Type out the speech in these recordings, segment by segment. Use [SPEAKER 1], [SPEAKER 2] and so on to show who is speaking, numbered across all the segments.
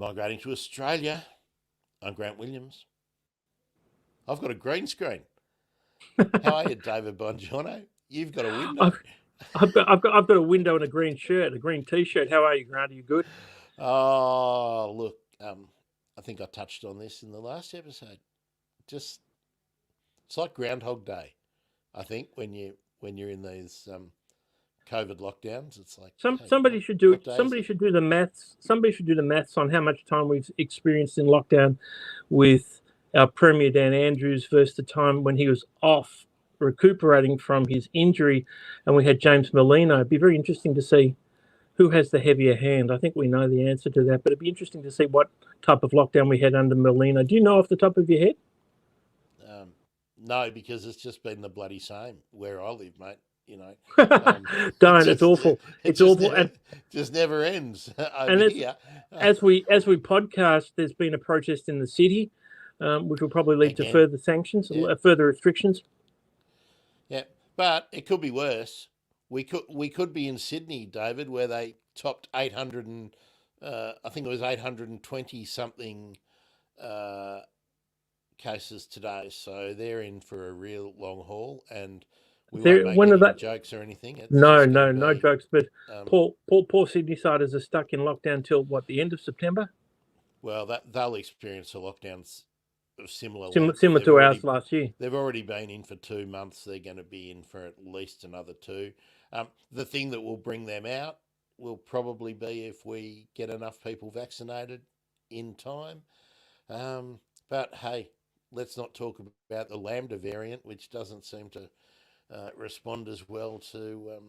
[SPEAKER 1] Migrating to Australia. I'm Grant Williams. I've got a green screen. How are you, David Bongiorno? You've got a window.
[SPEAKER 2] I've got a window and a green shirt, a green T-shirt. How are you, Grant? Are you good?
[SPEAKER 1] Oh, look, I think I touched on this in the last episode. It's like Groundhog Day. I think when you're in these COVID lockdowns, it's like
[SPEAKER 2] somebody should do it. Somebody should do the maths. Somebody should do the maths on how much time we've experienced in lockdown with our Premier Dan Andrews versus the time when he was off recuperating from his injury, and we had James Molino. It'd be very interesting to see who has the heavier hand. I think we know the answer to that, but it'd be interesting to see what type of lockdown we had under Molino. Do you know off the top of your head?
[SPEAKER 1] No, because it's just been the bloody same where I live, mate. You know,
[SPEAKER 2] don't. It's awful. It's awful.
[SPEAKER 1] It just never ends over
[SPEAKER 2] and
[SPEAKER 1] here.
[SPEAKER 2] As we podcast, there's been a protest in the city, which will probably lead to further sanctions, further restrictions.
[SPEAKER 1] Yeah, but it could be worse. We could be in Sydney, David, where they topped 800 and I think it was 820 something cases today. So they're in for a real long haul, and we won't make any jokes or anything.
[SPEAKER 2] No jokes. But poor Sydney siders are stuck in lockdown till what, the end of September?
[SPEAKER 1] Well, they'll experience a lockdown similar
[SPEAKER 2] to ours last year.
[SPEAKER 1] They've already been in for 2 months. They're going to be in for at least another 2. The thing that will bring them out will probably be if we get enough people vaccinated in time. But hey, let's not talk about the Lambda variant, which doesn't seem to respond as well to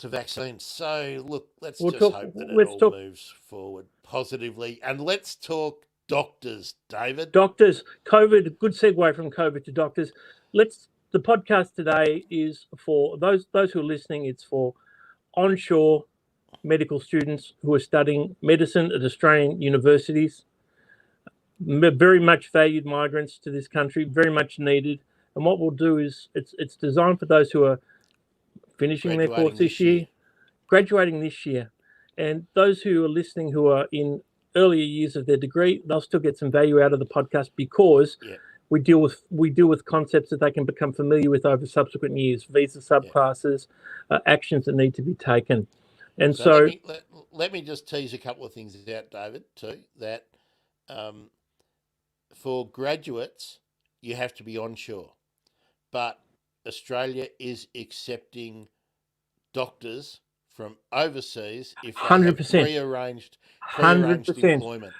[SPEAKER 1] vaccines. So look, let's hope that it all moves forward positively, and let's talk doctors, David.
[SPEAKER 2] Doctors, COVID. Good segue from COVID to doctors. The podcast today is for those who are listening. It's for onshore medical students who are studying medicine at Australian universities. Very much valued migrants to this country, very much needed. And what we'll do is it's designed for those who are finishing their course this year, graduating this year, and those who are listening who are in earlier years of their degree, they'll still get some value out of the podcast because we deal with concepts that they can become familiar with over subsequent years, visa subclasses, actions that need to be taken. And so
[SPEAKER 1] let me just tease a couple of things out, David, too, that for graduates, you have to be onshore, but Australia is accepting doctors from overseas if they 100%. Have prearranged 100%. Employment.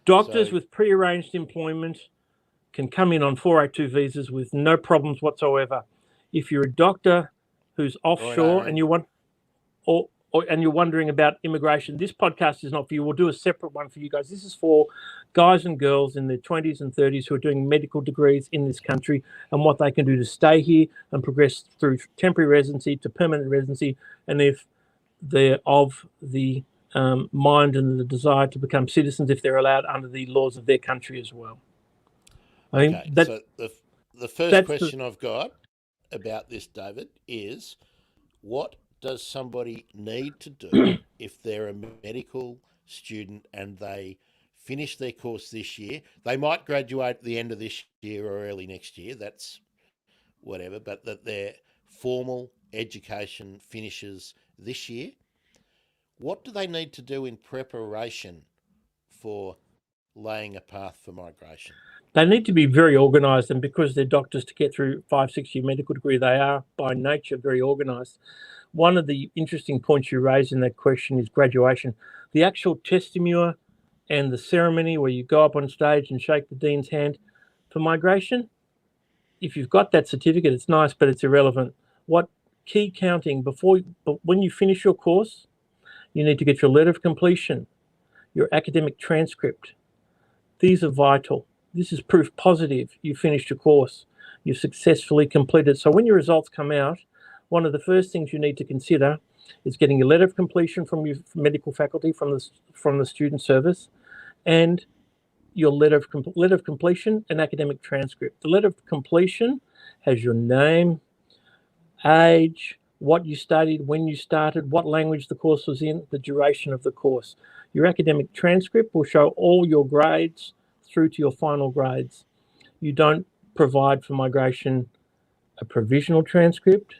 [SPEAKER 2] Doctors with prearranged employment can come in on 482 visas with no problems whatsoever. If you're a doctor who's offshore and you want, and you're wondering about immigration, this podcast is not for you. We'll do a separate one for you guys. This is for guys and girls in their 20s and 30s who are doing medical degrees in this country and what they can do to stay here and progress through temporary residency to permanent residency, and if they're of the mind and the desire to become citizens if they're allowed under the laws of their country as well.
[SPEAKER 1] So the first question I've got about this, David, is what does somebody need to do if they're a medical student and they finish their course this year? They might graduate at the end of this year or early next year, that's whatever, but that their formal education finishes this year. What do they need to do in preparation for laying a path for migration?
[SPEAKER 2] They need to be very organised, and because they're doctors to get through 5-6 year medical degree, they are by nature very organised. One of the interesting points you raised in that question is graduation. The actual testimony and the ceremony where you go up on stage and shake the dean's hand for migration, if you've got that certificate, it's nice, but it's irrelevant. What key counting when you finish your course, you need to get your letter of completion, your academic transcript. These are vital. This is proof positive you finished your course. You've successfully completed. So when your results come out, one of the first things you need to consider is getting a letter of completion from your medical faculty, from the student service, and your letter of completion and academic transcript. The letter of completion has your name, age, what you studied, when you started, what language the course was in, the duration of the course. Your academic transcript will show all your grades through to your final grades. You don't provide for migration a provisional transcript,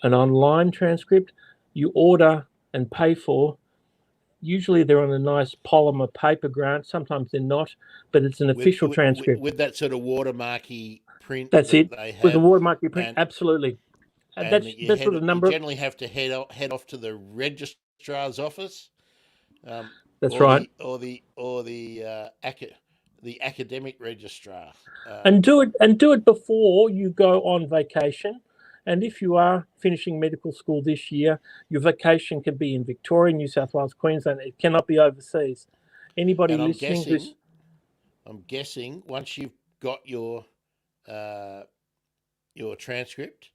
[SPEAKER 2] an online transcript. You order and pay for. Usually they're on a nice polymer paper grant. Sometimes they're not, but it's an official transcript.
[SPEAKER 1] With that sort of watermarky print.
[SPEAKER 2] That's it.
[SPEAKER 1] They have,
[SPEAKER 2] with a watermarky print, absolutely.
[SPEAKER 1] And
[SPEAKER 2] that's what the number.
[SPEAKER 1] You generally have to head off to the registrar's office.
[SPEAKER 2] That's right.
[SPEAKER 1] The academic registrar.
[SPEAKER 2] And do it before you go on vacation. And if you are finishing medical school this year, your vacation can be in Victoria, New South Wales, Queensland. It cannot be overseas. Anybody listening?
[SPEAKER 1] I'm guessing once you've got your transcript,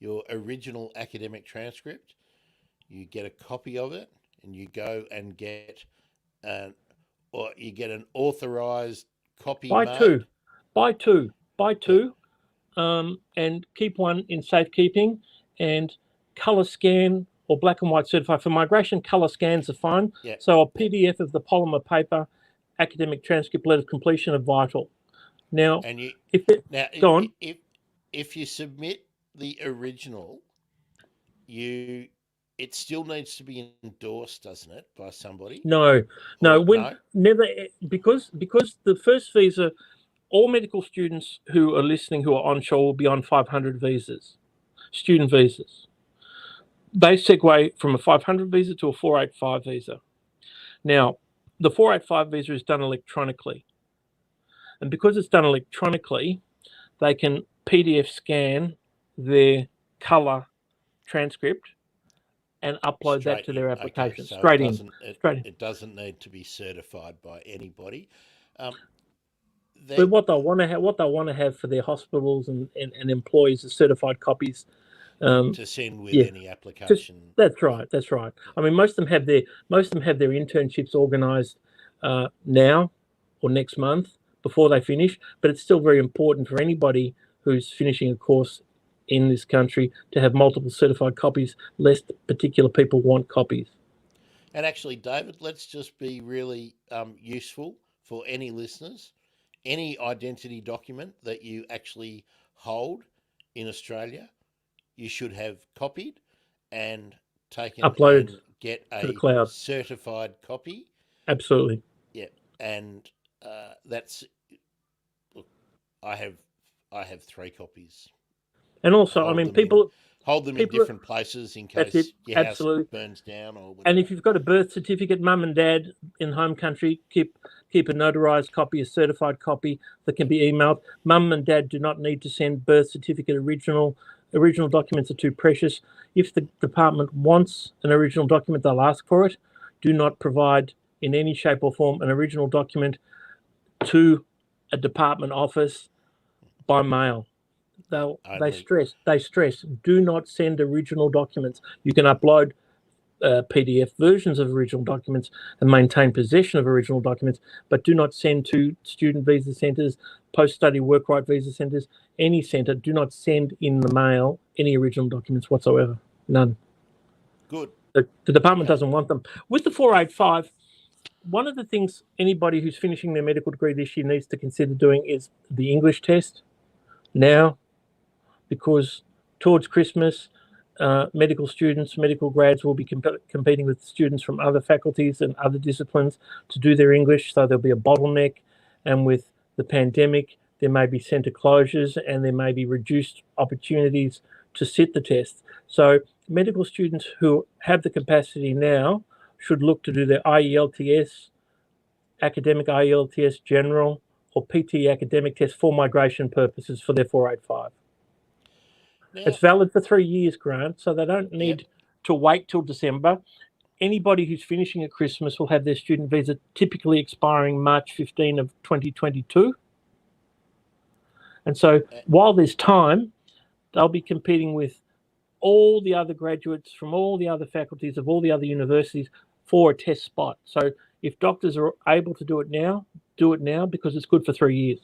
[SPEAKER 1] your original academic transcript, you get a copy of it, and you go and get an authorized copy.
[SPEAKER 2] Buy two. And keep one in safekeeping, and color scan or black and white certified. For migration, color scans are fine.
[SPEAKER 1] Yeah.
[SPEAKER 2] So a PDF of the polymer paper academic transcript letter of completion are vital. Now,
[SPEAKER 1] if you submit the original, it still needs to be endorsed, doesn't it, by somebody?
[SPEAKER 2] No. Never, because the first visa. All medical students who are listening who are onshore will be on 500 visas, student visas. They segue from a 500 visa to a 485 visa. Now, the 485 visa is done electronically. And because it's done electronically, they can PDF scan their colour transcript and upload that to their application.
[SPEAKER 1] So
[SPEAKER 2] straight in.
[SPEAKER 1] It doesn't need to be certified by anybody.
[SPEAKER 2] But what they want to have for their hospitals and employees is certified copies
[SPEAKER 1] to send with any application.
[SPEAKER 2] That's right. I mean, most of them have their internships organised now or next month before they finish. But it's still very important for anybody who's finishing a course in this country to have multiple certified copies, lest particular people want copies.
[SPEAKER 1] And actually, David, let's just be really useful for any listeners. Any identity document that you actually hold in Australia, you should have copied and taken
[SPEAKER 2] uploaded
[SPEAKER 1] and get
[SPEAKER 2] to the cloud.
[SPEAKER 1] Certified copy.
[SPEAKER 2] Absolutely.
[SPEAKER 1] Yeah, and that's. Look, I have 3 copies.
[SPEAKER 2] And also, I mean, people
[SPEAKER 1] hold them in different places in case your house burns down or whatever.
[SPEAKER 2] And if you've got a birth certificate, mum and dad in home country, keep a notarized copy, a certified copy that can be emailed. Mum and dad do not need to send birth certificate original. Original documents are too precious. If the department wants an original document, they'll ask for it. Do not provide in any shape or form an original document to a department office by mail. They stress, do not send original documents. You can upload PDF versions of original documents and maintain possession of original documents, but do not send to student visa centres, post-study work right visa centres, any centre. Do not send in the mail any original documents whatsoever. None.
[SPEAKER 1] Good.
[SPEAKER 2] The department doesn't want them. With the 485, one of the things anybody who's finishing their medical degree this year needs to consider doing is the English test now, because towards Christmas, medical students, medical grads will be competing with students from other faculties and other disciplines to do their English, so there'll be a bottleneck. And with the pandemic, there may be centre closures and there may be reduced opportunities to sit the test. So medical students who have the capacity now should look to do their IELTS, academic IELTS general, or PT academic test for migration purposes for their 485. Now, it's valid for 3 years, Grant, so they don't need to wait till December. Anybody who's finishing at Christmas will have their student visa typically expiring March 15 of 2022. And so while there's time, they'll be competing with all the other graduates from all the other faculties of all the other universities for a test spot. So if doctors are able to do it now because it's good for 3 years.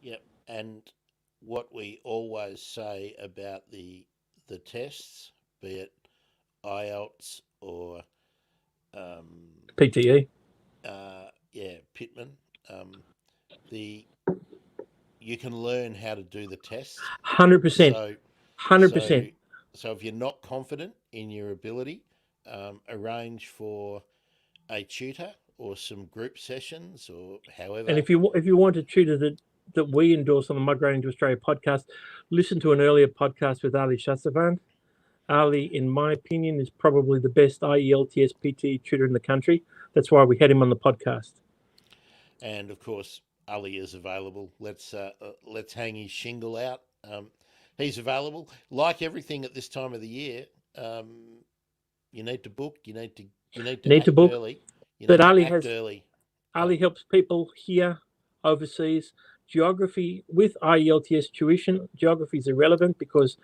[SPEAKER 1] Yep. And what we always say about the the tests, be it IELTS or
[SPEAKER 2] PTE.
[SPEAKER 1] Pitman. You can learn how to do the tests.
[SPEAKER 2] 100%. 100%.
[SPEAKER 1] So if you're not confident in your ability, arrange for a tutor or some group sessions or however.
[SPEAKER 2] And if you want a tutor that we endorse on the Migrating to Australia podcast, listen to an earlier podcast with Ali Shahsavan. Ali, in my opinion, is probably the best IELTS PT tutor in the country. That's why we had him on the podcast.
[SPEAKER 1] And of course, Ali is available. Let's hang his shingle out. He's available. Like everything at this time of the year, you need to book. You need to act
[SPEAKER 2] book
[SPEAKER 1] early.
[SPEAKER 2] But Ali helps people here, overseas. Geography with IELTS tuition. Geography is irrelevant because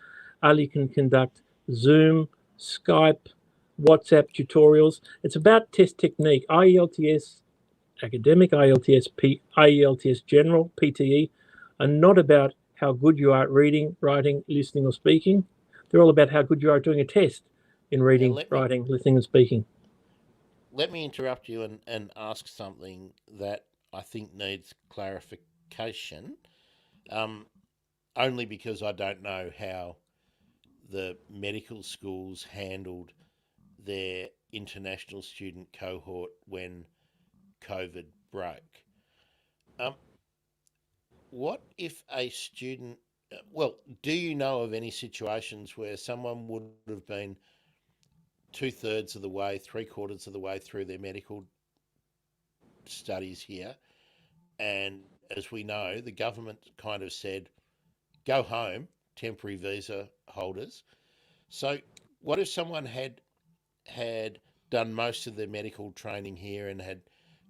[SPEAKER 2] Ali can conduct Zoom, Skype, WhatsApp tutorials. It's about test technique. IELTS academic, IELTS general, PTE, are not about how good you are at reading, writing, listening, or speaking. They're all about how good you are at doing a test in reading, writing, listening, and speaking.
[SPEAKER 1] Let me interrupt you and ask something that I think needs clarification, only because I don't know how the medical schools handled their international student cohort when COVID broke. What if a student, do you know of any situations where someone would have been 2/3 of the way, 3/4 of the way through their medical studies here, and as we know, the government kind of said, go home, temporary visa holders. So what if someone had done most of their medical training here and had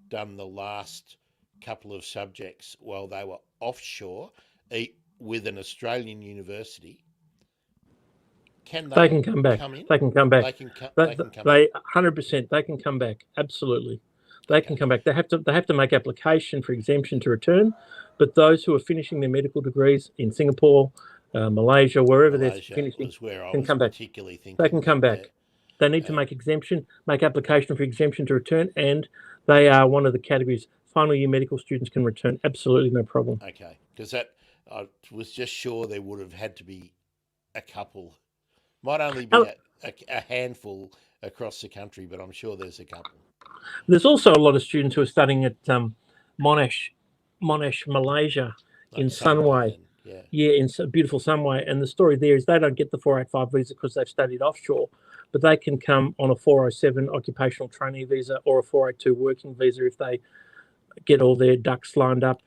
[SPEAKER 1] done the last couple of subjects while they were offshore with an Australian university?
[SPEAKER 2] They can come back. They can come back.
[SPEAKER 1] They can come back.
[SPEAKER 2] 100%. They can come back. Absolutely. They can come back. They have to make application for exemption to return, but those who are finishing their medical degrees in Singapore, Malaysia, wherever they're finishing, can come back. They can come back. They need to make application for exemption to return, and they are one of the categories. Final year medical students can return. Absolutely no problem.
[SPEAKER 1] Okay, because I was just sure there would have had to be a couple. Might only be a handful across the country, but I'm sure there's a couple.
[SPEAKER 2] There's also a lot of students who are studying at Monash, Malaysia, in Sunway. In beautiful Sunway. And the story there is they don't get the 485 visa because they've studied offshore, but they can come on a 407 occupational trainee visa or a 482 working visa if they get all their ducks lined up,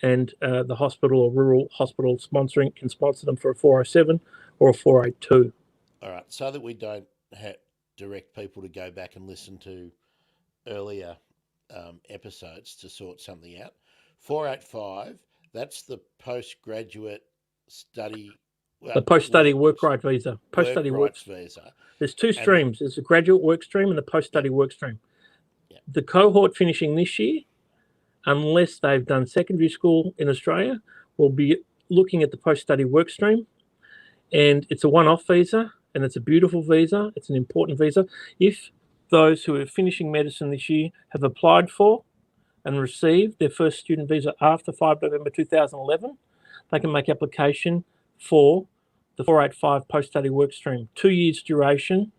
[SPEAKER 2] and the hospital or rural hospital can sponsor them for a 407 or a 482.
[SPEAKER 1] All right, so that we don't direct people to go back and listen to earlier episodes to sort something out. 485, that's the postgraduate study.
[SPEAKER 2] The post-study work right visa. Post-study work visa. There's two streams. There's a graduate work stream and the post-study work stream. Yeah. The cohort finishing this year, unless they've done secondary school in Australia, will be looking at the post-study work stream. And it's a one-off visa, and it's a beautiful visa. It's an important visa. If those who are finishing medicine this year have applied for and received their first student visa after 5 November 2011, they can make application for the 485 post-study work stream. 2 years duration,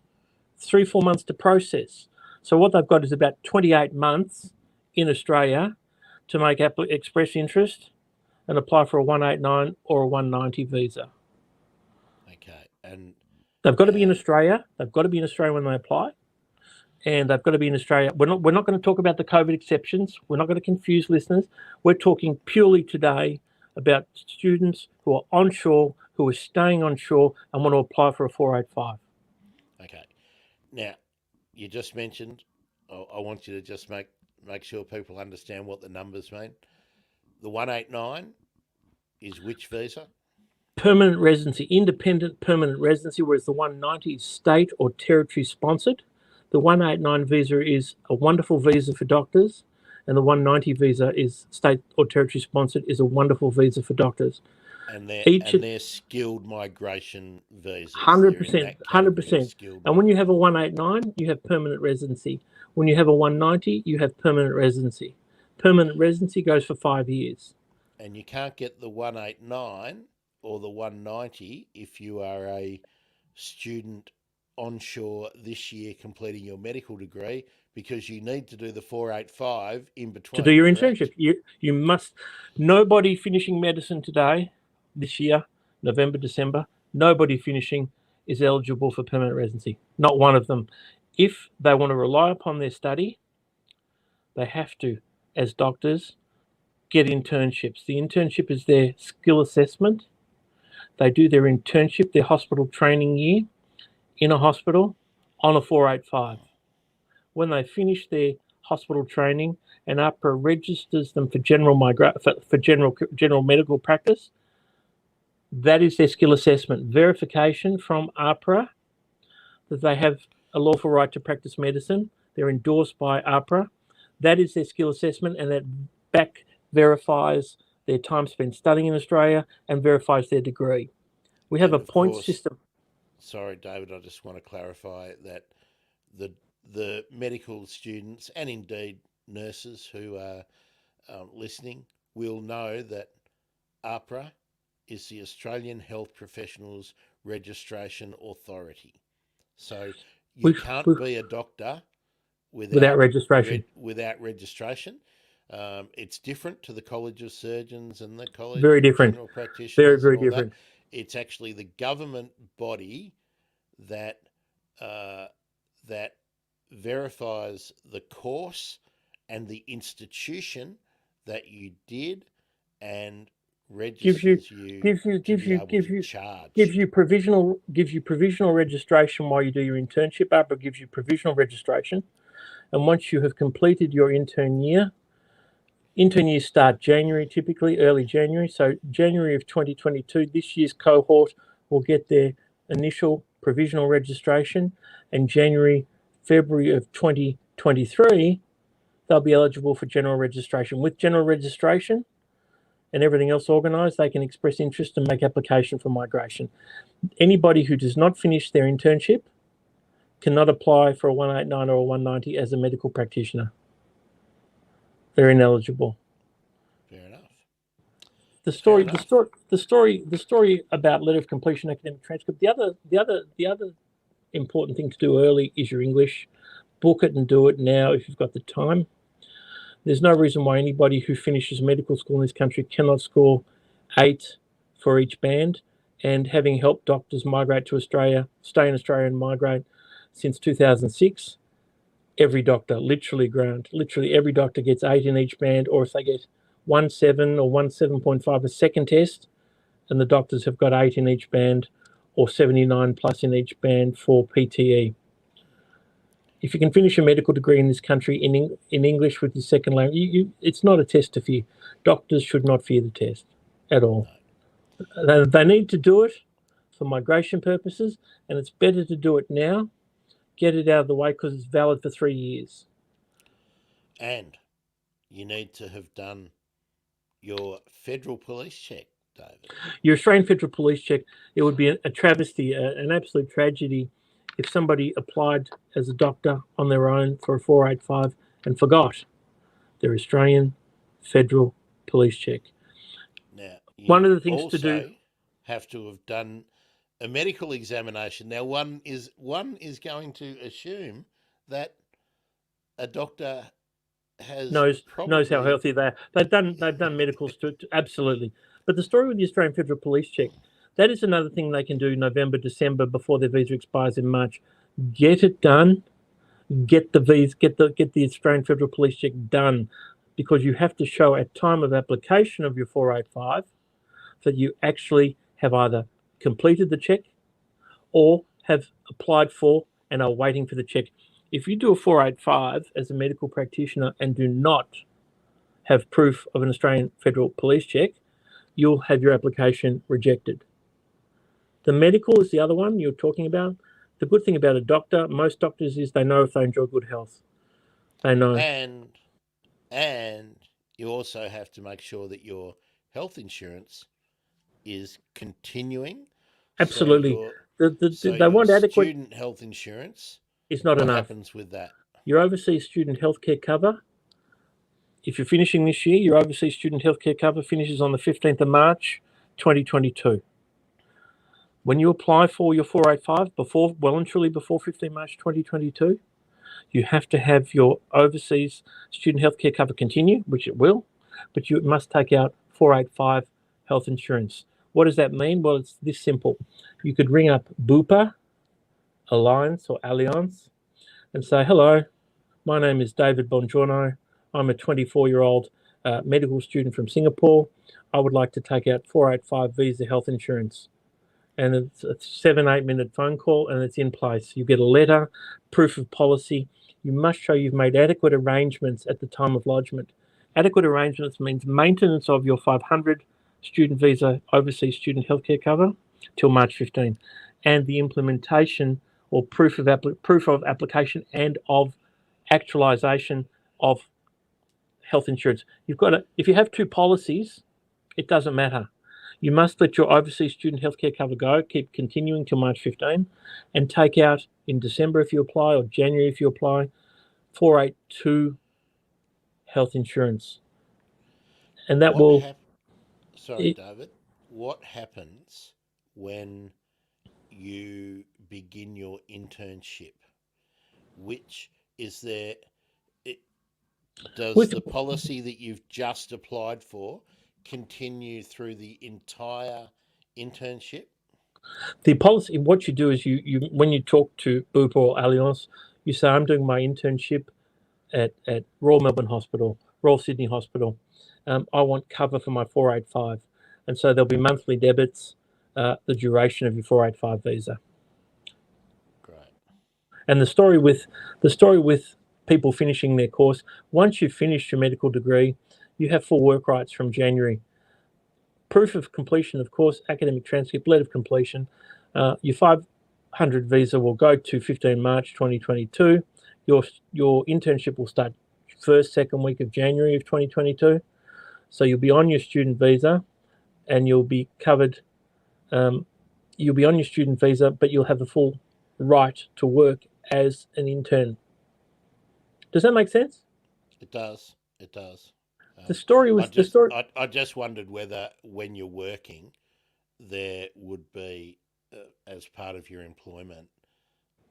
[SPEAKER 2] 3-4 months to process. So what they've got is about 28 months in Australia to make express interest and apply for a 189 or a 190 visa.
[SPEAKER 1] Okay, and
[SPEAKER 2] they've got to be in Australia. They've got to be in Australia when they apply, and they've got to be in Australia. We're not going to talk about the COVID exceptions. We're not going to confuse listeners. We're talking purely today about students who are onshore, who are staying onshore and want to apply for a 485.
[SPEAKER 1] Okay. Now, you just mentioned, I want you to just make sure people understand what the numbers mean. The 189 is which visa?
[SPEAKER 2] Permanent residency, independent permanent residency, whereas the 190 is state or territory sponsored. The 189 visa is a wonderful visa for doctors, and the 190 visa is state or territory sponsored, is a wonderful visa for doctors.
[SPEAKER 1] And
[SPEAKER 2] Each
[SPEAKER 1] they're skilled migration visas.
[SPEAKER 2] 100%, 100%. And when you have a 189, you have permanent residency. When you have a 190, you have permanent residency. Permanent residency goes for 5 years.
[SPEAKER 1] And you can't get the 189 or the 190 if you are a student onshore this year completing your medical degree, because you need to do the 485 in between.
[SPEAKER 2] To do your
[SPEAKER 1] correct?
[SPEAKER 2] internship. You must. Nobody finishing medicine today, this year, November, December, nobody finishing is eligible for permanent residency. Not one of them. If they want to rely upon their study, they have to, as doctors, get internships. The internship is their skill assessment. They do their internship, their hospital training year in a hospital on a 485. When they finish their hospital training and APRA registers them for general medical practice, that is their skill assessment. Verification from APRA that they have a lawful right to practice medicine. They're endorsed by APRA. That is their skill assessment, and that back verifies their time spent studying in Australia and verifies their degree. We have a point system.
[SPEAKER 1] Sorry, David, I just want to clarify that the medical students and indeed nurses who are listening will know that APRA is the Australian Health Professionals Registration Authority. So you can't be a doctor without registration. It's different to the College of Surgeons and the College of General Practitioners.
[SPEAKER 2] Very different.
[SPEAKER 1] It's actually the government body that verifies the course and the institution that you did and registers
[SPEAKER 2] gives you provisional registration while you do your internship. APRA gives you provisional registration, and once you have completed your intern years start January, typically early January. So January of 2022, this year's cohort will get their initial provisional registration, and February of 2023, they'll be eligible for general registration. With general registration and everything else organised, they can express interest and make application for migration. Anybody who does not finish their internship cannot apply for a 189 or a 190 as a medical practitioner. They're ineligible.
[SPEAKER 1] Fair enough.
[SPEAKER 2] The story about letter of completion academic transcript. The other important thing to do early is your English. Book it and do it now if you've got the time. There's no reason why anybody who finishes medical school in this country cannot score 8 for each band. And having helped doctors migrate to Australia, stay in Australia and migrate since 2006, every doctor, literally every doctor gets 8 in each band, or if they get 1.7 or 1.7.5 a second test, and the doctors have got 8 in each band, or 79 plus in each band for PTE. If you can finish a medical degree in this country in English with your second language, it's not a test to fear. Doctors should not fear the test at all. They need to do it for migration purposes, and it's better to do it now. Get it out of the way because it's valid for 3 years.
[SPEAKER 1] And you need to have done your federal police check, David.
[SPEAKER 2] Your Australian federal police check. It would be a travesty, an absolute tragedy if somebody applied as a doctor on their own for a 485 and forgot their Australian federal police check.
[SPEAKER 1] Now,
[SPEAKER 2] one of the things to do
[SPEAKER 1] have to have done a medical examination. Now, one is going to assume that a doctor knows
[SPEAKER 2] how healthy they are. They've done medicals to absolutely. But the story with the Australian Federal Police check, that is another thing they can do November, December before their visa expires in March. Get it done. Get the visa. Get the Australian Federal Police check done, because you have to show at time of application of your 485 that you actually have either completed the check or have applied for and are waiting for the check. If you do a 485 as a medical practitioner and do not have proof of an Australian Federal Police check, you'll have your application rejected. The medical is the other one you're talking about. The good thing about a doctor, most doctors, is they know if they enjoy good health. They know.
[SPEAKER 1] And you also have to make sure that your health insurance is continuing.
[SPEAKER 2] Absolutely.
[SPEAKER 1] So
[SPEAKER 2] they want adequate
[SPEAKER 1] student health insurance.
[SPEAKER 2] Is not
[SPEAKER 1] what
[SPEAKER 2] enough.
[SPEAKER 1] What happens with that?
[SPEAKER 2] Your overseas student healthcare cover, if you're finishing this year, your overseas student healthcare cover finishes on the 15th of March, 2022. When you apply for your 485, well and truly before 15 March 2022, you have to have your overseas student healthcare cover continue, which it will, but you must take out 485 health insurance. What does that mean? Well, it's this simple. You could ring up Bupa, Alliance, and say, hello, my name is David Bongiorno. I'm a 24-year-old medical student from Singapore. I would like to take out 485 visa health insurance. And it's a 7-8 minute phone call, and it's in place. You get a letter, proof of policy. You must show you've made adequate arrangements at the time of lodgement. Adequate arrangements means maintenance of your 500 student visa overseas student healthcare cover till March 15, and the implementation or proof of application and of actualization of health insurance. If you have two policies, it doesn't matter. You must let your overseas student healthcare cover go, keep continuing till March 15, and take out in December if you apply, or January if you apply, 482 health insurance. And that
[SPEAKER 1] David, what happens when you begin your internship? Does the policy that you've just applied for continue through the entire internship?
[SPEAKER 2] The policy, what you do is you when you talk to Bupa or Allianz, you say, I'm doing my internship at Royal Melbourne Hospital, Royal Sydney Hospital. I want cover for my 485. And so there'll be monthly debits, the duration of your 485 visa.
[SPEAKER 1] Great.
[SPEAKER 2] And the story with people finishing their course, once you've finished your medical degree, you have full work rights from January. Proof of completion, of course, academic transcript, letter of completion. Your 500 visa will go to 15 March 2022. Your internship will start second week of January of 2022. So you'll be on your student visa, and you'll be covered. You'll be on your student visa, but you'll have the full right to work as an intern. Does that make sense?
[SPEAKER 1] It does.
[SPEAKER 2] The story was the story.
[SPEAKER 1] I just wondered whether, when you're working, there would be, as part of your employment,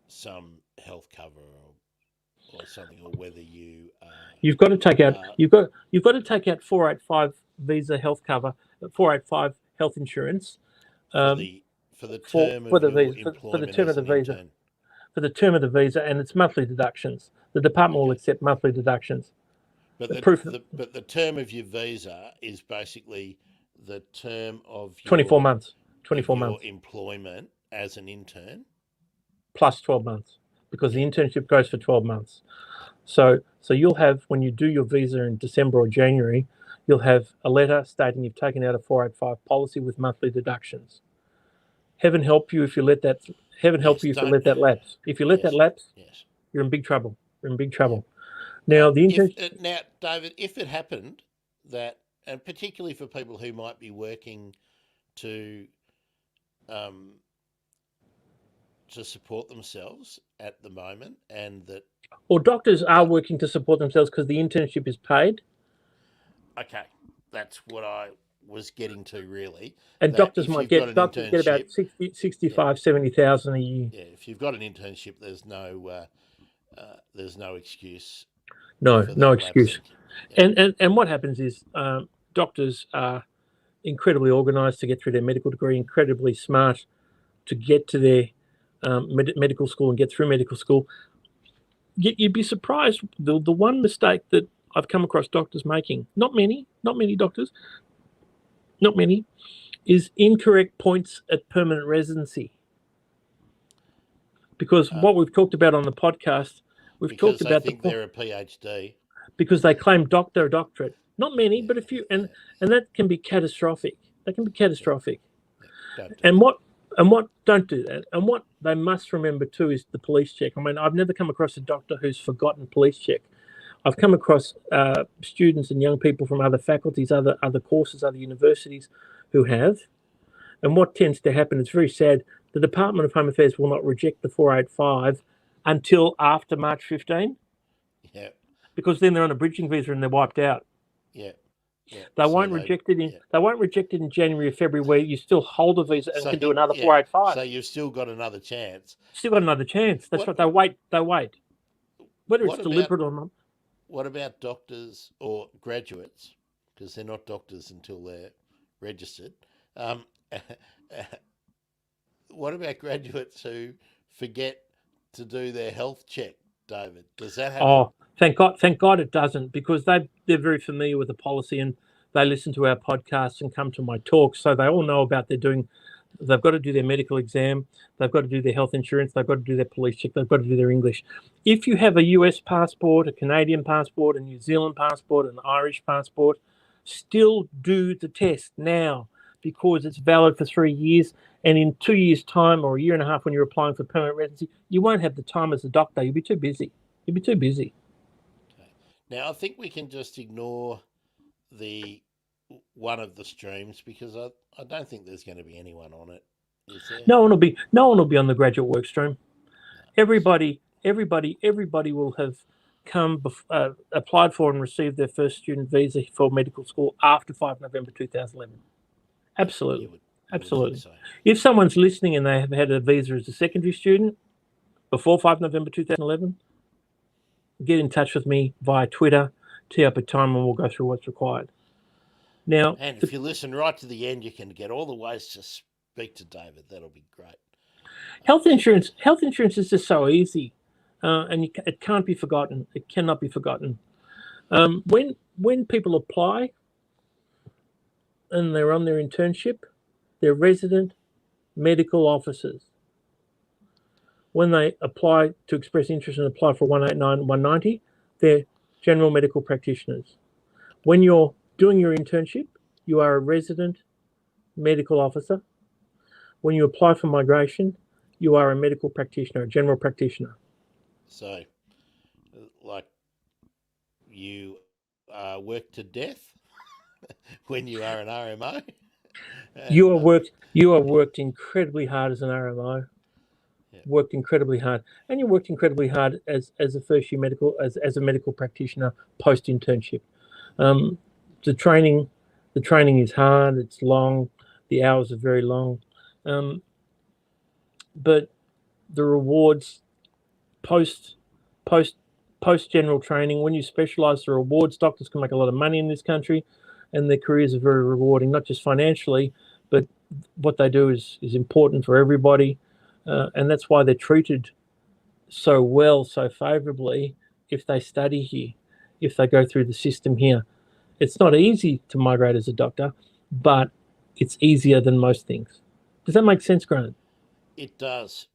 [SPEAKER 1] some health cover or something, or whether you've got to take out 485 visa health cover, 485 health insurance for the term of your employment as an intern.
[SPEAKER 2] For the term of the visa, and it's monthly deductions. The department will accept monthly deductions.
[SPEAKER 1] But the term of your visa is basically the term of your
[SPEAKER 2] 24 months.
[SPEAKER 1] Your employment as an intern,
[SPEAKER 2] plus 12 months, because the internship goes for 12 months. So you'll have, when you do your visa in December or January, you'll have a letter stating you've taken out a 485 policy with monthly deductions. Heaven help you if you let that. Heaven help you if you let that lapse. If you let that lapse, you're in big trouble. Now,
[SPEAKER 1] now, David, if it happened that, and particularly for people who might be working to support themselves at the moment, and that,
[SPEAKER 2] or doctors are working to support themselves because the internship is paid.
[SPEAKER 1] Okay, that's what I was getting to, really.
[SPEAKER 2] And doctors get about 65, 70,000 a year.
[SPEAKER 1] Yeah, if you've got an internship, there's no excuse.
[SPEAKER 2] No excuse. Yeah. And what happens is doctors are incredibly organised to get through their medical degree, incredibly smart to get to their medical school and get through medical school. You'd be surprised the one mistake that I've come across doctors making, not many doctors, is incorrect points at permanent residency. Because what we've talked about on the podcast,
[SPEAKER 1] I think they're a PhD.
[SPEAKER 2] Because they claim doctorate. Not many, but a few, and that can be catastrophic. Don't do that. And what they must remember too is the police check. I mean, I've never come across a doctor who's forgotten police check. I've come across students and young people from other faculties, other courses, other universities who have, And what tends to happen, it's very sad, the Department of Home Affairs will not reject the 485 until after March 15.
[SPEAKER 1] Yeah.
[SPEAKER 2] Because then they're on a bridging visa and they're wiped out.
[SPEAKER 1] Yeah. Yeah.
[SPEAKER 2] They won't reject it in. Yeah. They won't reject it in January or February, where you still hold a visa and can do another 485.
[SPEAKER 1] So you've still got another chance.
[SPEAKER 2] Still got another chance. That's right. They wait. Whether it's deliberate or not.
[SPEAKER 1] What about doctors or graduates? Because they're not doctors until they're registered. What about graduates who forget to do their health check, David? Does that happen?
[SPEAKER 2] Oh, thank God it doesn't, because they're very familiar with the policy and they listen to our podcasts and come to my talks, so they all know about they've got to do their medical exam, they've got to do their health insurance, they've got to do their police check, they've got to do their English. If you have a US passport, a Canadian passport, a New Zealand passport, an Irish passport, still do the test now, because it's valid for 3 years, and in 2 years' time or a year and a half when you're applying for permanent residency, you won't have the time as a doctor. You'll be too busy. Okay.
[SPEAKER 1] Now, I think we can just ignore the one of the streams, because I don't think there's going to be anyone on it, is there?
[SPEAKER 2] No one will be on the graduate work stream. No. Everybody will have applied for and received their first student visa for medical school after 5 November 2011. Absolutely. You would so. If someone's listening and they have had a visa as a secondary student before 5 November 2011, get in touch with me via Twitter, tee up a time, and we'll go through what's required. Now,
[SPEAKER 1] and if you listen right to the end, you can get all the ways to speak to David. That'll be great.
[SPEAKER 2] Health insurance is just so easy, and it can't be forgotten. It cannot be forgotten. When people apply and they're on their internship, they're resident medical officers. When they apply to express interest and apply for 189, 190, they're general medical practitioners. When you're doing your internship, you are a resident medical officer. When you apply for migration, you are a medical practitioner, a general practitioner.
[SPEAKER 1] So, like, you work to death when you are an RMO?
[SPEAKER 2] You are worked incredibly hard as an RMO. Yeah. Worked incredibly hard, and you worked incredibly hard as a first year medical as a medical practitioner post internship. The training is hard. It's long. The hours are very long, but the rewards post general training, when you specialise, the rewards, doctors can make a lot of money in this country, and their careers are very rewarding, not just financially, but what they do is important for everybody. And that's why they're treated so well, so favourably, if they study here, if they go through the system here. It's not easy to migrate as a doctor, but it's easier than most things. Does that make sense, Grant?
[SPEAKER 1] It does.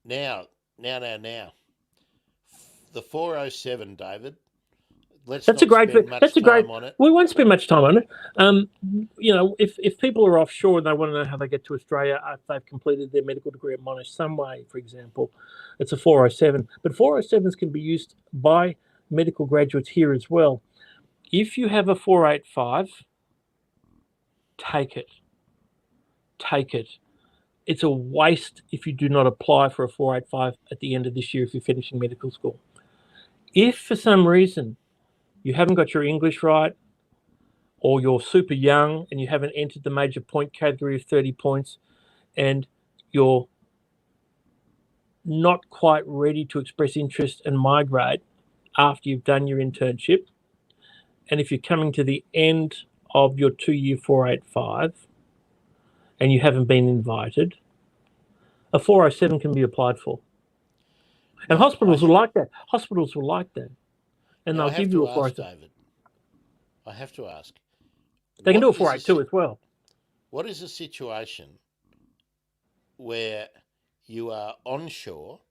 [SPEAKER 1] Now. The 407, David. That's a great
[SPEAKER 2] on it. We won't spend much time on it. If people are offshore and they want to know how they get to Australia if they've completed their medical degree at Monash some way, for example, it's a 407. But 407s can be used by medical graduates here as well. If you have a 485, take it. It's a waste if you do not apply for a 485 at the end of this year if you're finishing medical school. If for some reason you haven't got your English right, or you're super young and you haven't entered the major point category of 30 points, and you're not quite ready to express interest and migrate after you've done your internship, and if you're coming to the end of your 2-year 485 and you haven't been invited, a 407 can be applied for. And hospitals will like that. And they'll give you a 407.
[SPEAKER 1] David, I have to ask.
[SPEAKER 2] They can do a 482 as well.
[SPEAKER 1] What is a situation where you are onshore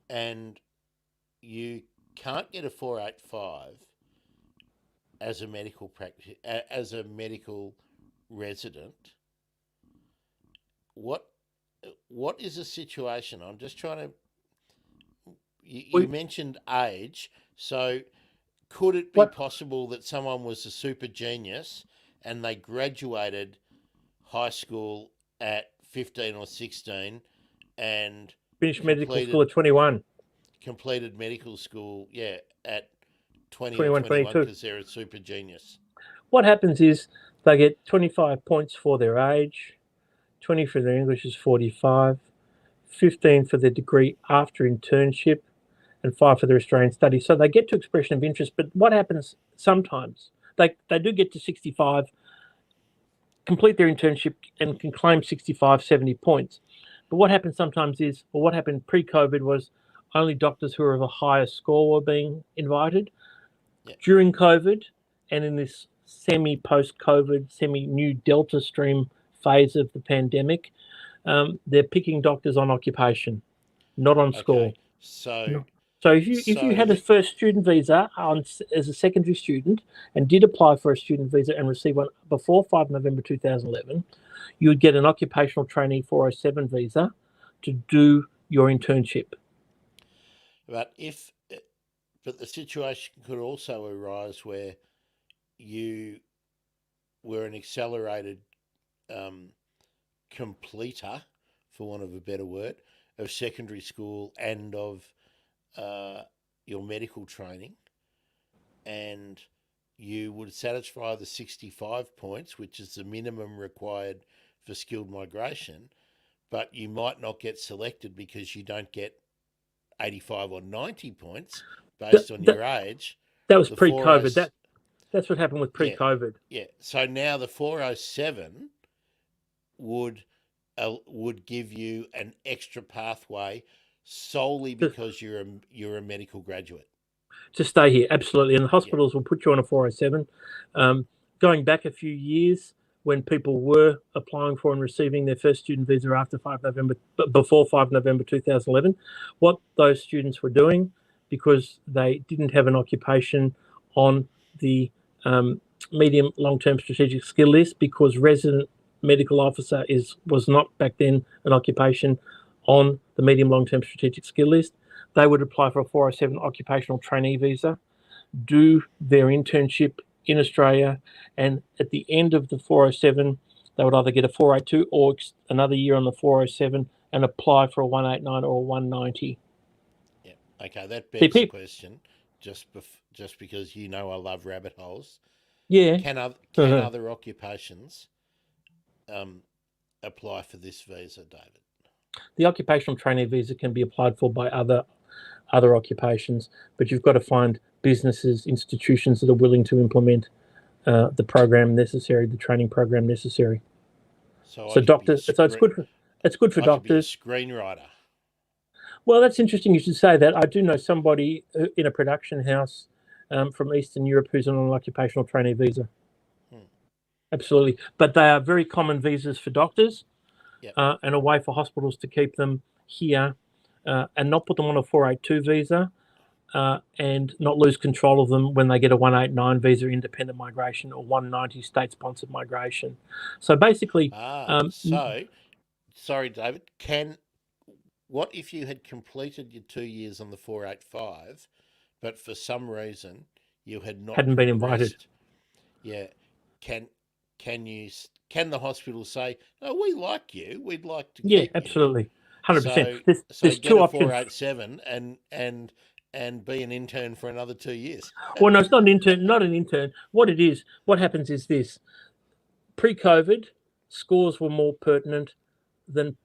[SPEAKER 1] and you can't get a 485 as a medical resident? What is the situation? I'm just trying to. You mentioned age, so could it be possible that someone was a super genius and they graduated high school at 15 or 16 and
[SPEAKER 2] finished medical school at 21.
[SPEAKER 1] Completed medical school, at 20
[SPEAKER 2] 21,
[SPEAKER 1] or 21
[SPEAKER 2] 22.
[SPEAKER 1] because they're a super genius.
[SPEAKER 2] What happens is they get 25 points for their age, 20 for their English is 45, 15 for their degree after internship, and 5 for their Australian studies. So they get to expression of interest, but what happens sometimes, they do get to 65, complete their internship and can claim 65, 70 points. But what happens sometimes is, or what happened pre-COVID was only doctors who are of a higher score were being invited.
[SPEAKER 1] Yep.
[SPEAKER 2] During COVID and in this semi-post-COVID, semi-new Delta stream phase of the pandemic, they're picking doctors on occupation, not on score.
[SPEAKER 1] Okay. So
[SPEAKER 2] if you had a first student visa as a secondary student and did apply for a student visa and receive one before 5 November 2011, you would get an occupational trainee 407 visa to do your internship.
[SPEAKER 1] But the situation could also arise where you were an accelerated completer, for want of a better word, of secondary school and of your medical training, and you would satisfy the 65 points, which is the minimum required for skilled migration, but you might not get selected because you don't get 85 or 90 points based on your age.
[SPEAKER 2] That was pre-COVID. That's what happened with pre-COVID.
[SPEAKER 1] Yeah. So now the 407 would give you an extra pathway solely because you're a medical graduate.
[SPEAKER 2] To stay here, absolutely. And the hospitals will put you on a 407. Going back a few years, when people were applying for and receiving their first student visa after 5 November, before 5 November 2011, what those students were doing, because they didn't have an occupation on the medium long-term strategic skill list, because resident medical officer was not back then an occupation on the medium long-term strategic skill list, they would apply for a 407 occupational trainee visa, do their internship in Australia, and at the end of the 407, they would either get a 482 or another year on the 407 and apply for a 189 or a 190.
[SPEAKER 1] Yeah. Okay, that begs the question, just because I love rabbit holes.
[SPEAKER 2] Yeah.
[SPEAKER 1] Can other occupations apply for this visa, David?
[SPEAKER 2] The occupational trainee visa can be applied for by other occupations, but you've got to find businesses, institutions that are willing to implement the program necessary, the training program necessary. So doctors, so it's good for doctors.
[SPEAKER 1] Could be a screenwriter.
[SPEAKER 2] Well, that's interesting you should say that. I do know somebody in a production house from Eastern Europe who's on an occupational trainee visa. Absolutely. But they are very common visas for doctors.
[SPEAKER 1] Yep.
[SPEAKER 2] And a way for hospitals to keep them here and not put them on a 482 visa and not lose control of them when they get a 189 visa independent migration or 190 state-sponsored migration. So basically...
[SPEAKER 1] sorry, David, what if you had completed your 2 years on the 485, but for some reason you hadn't
[SPEAKER 2] been invited?
[SPEAKER 1] Yeah. Can the hospital say, "Oh, we like you. We'd like to"?
[SPEAKER 2] Yeah, absolutely, 100%. There's
[SPEAKER 1] get
[SPEAKER 2] two
[SPEAKER 1] a
[SPEAKER 2] options.
[SPEAKER 1] 487 and be an intern for another 2 years.
[SPEAKER 2] Well, no, it's not an intern. Not an intern. What happens is this: pre-COVID, scores were more pertinent than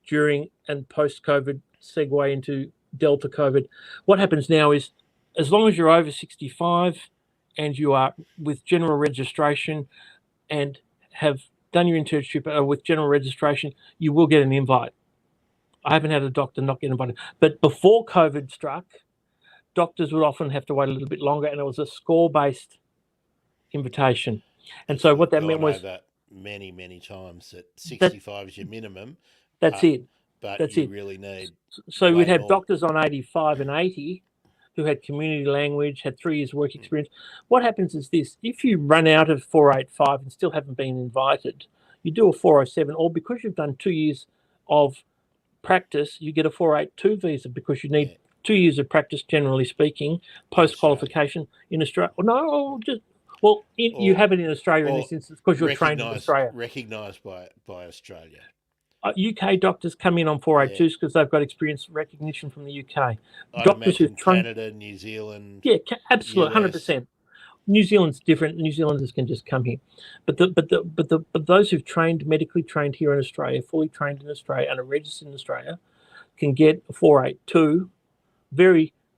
[SPEAKER 2] during and post-COVID. Segue into Delta COVID. What happens now is, as long as you're over 65 and you are with general registration and have done your internship with general registration, you will get an invite. I haven't had a doctor not get invited. But before COVID struck, doctors would often have to wait a little bit longer, and it was a score-based invitation. And so what that meant was...
[SPEAKER 1] over many times that 65 is your minimum.
[SPEAKER 2] That's it.
[SPEAKER 1] But you really need...
[SPEAKER 2] So we'd have doctors on 85 and 80 who had community language, had 3 years work experience. What happens is this: if you run out of 485 and still haven't been invited, you do a 407, or because you've done 2 years of practice, you get a 482 visa because you need 2 years of practice, generally speaking, post-qualification in Australia. Well, you have it in Australia in this instance because you're trained in Australia.
[SPEAKER 1] Recognised by Australia.
[SPEAKER 2] UK doctors come in on 482s because they've got experience recognition from the UK.
[SPEAKER 1] I'd
[SPEAKER 2] Doctors
[SPEAKER 1] imagine Canada, New Zealand.
[SPEAKER 2] Yeah, absolutely, 100%. New Zealand's different. New Zealanders can just come here, but those who've medically trained here in Australia, fully trained in Australia and are registered in Australia, can get a 482,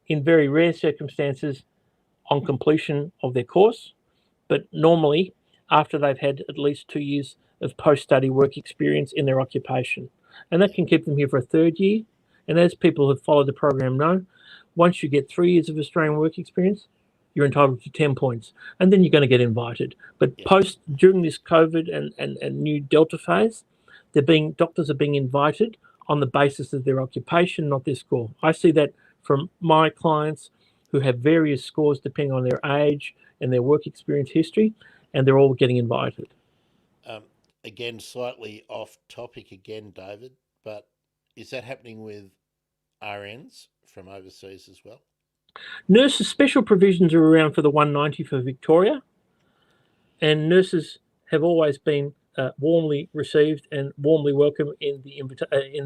[SPEAKER 2] in very rare circumstances, on completion of their course, but normally after they've had at least 2 years of post-study work experience in their occupation, and that can keep them here for a third year. And as people who have followed the program know, once you get 3 years of Australian work experience, you're entitled to 10 points, and then you're going to get invited. But during this COVID and new Delta phase, doctors are being invited on the basis of their occupation, not their score. I see that from my clients who have various scores depending on their age and their work experience history, and they're all getting invited.
[SPEAKER 1] Again, slightly off topic again, David, but is that happening with RNs from overseas as well?
[SPEAKER 2] Nurses' special provisions are around for the 190 for Victoria, and nurses have always been warmly received and warmly welcome in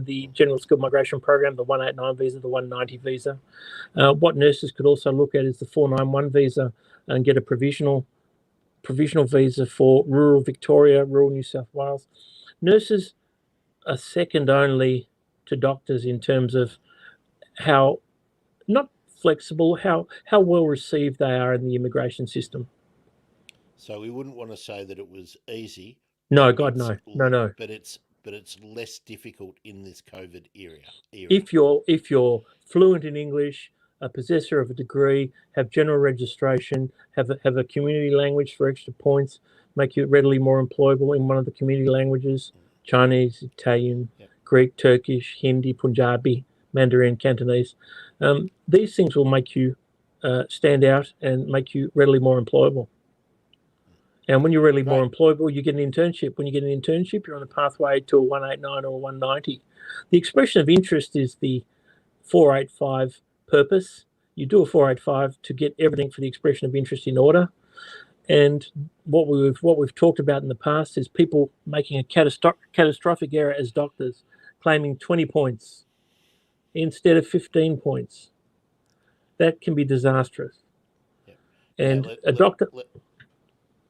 [SPEAKER 2] the General Skilled Migration Program, the 189 visa, the 190 visa. What nurses could also look at is the 491 visa and get a provisional visa for rural Victoria, rural New South Wales. Nurses are second only to doctors in terms of how not flexible, how well received they are in the immigration system.
[SPEAKER 1] So we wouldn't want to say that it was easy.
[SPEAKER 2] No, God, no.
[SPEAKER 1] But it's less difficult in this COVID era.
[SPEAKER 2] If you're fluent in English, a possessor of a degree, have general registration, have a community language for extra points, make you readily more employable in one of the community languages, Chinese, Italian, Greek, Turkish, Hindi, Punjabi, Mandarin, Cantonese. These things will make you stand out and make you readily more employable. And when you're readily more employable, you get an internship. When you get an internship, you're on the pathway to a 189 or a 190. The expression of interest is the 485 purpose. You do a 485 to get everything for the expression of interest in order. And what we've talked about in the past is people making a catastrophic error as doctors, claiming 20 points instead of 15 points. That can be disastrous. And a doctor...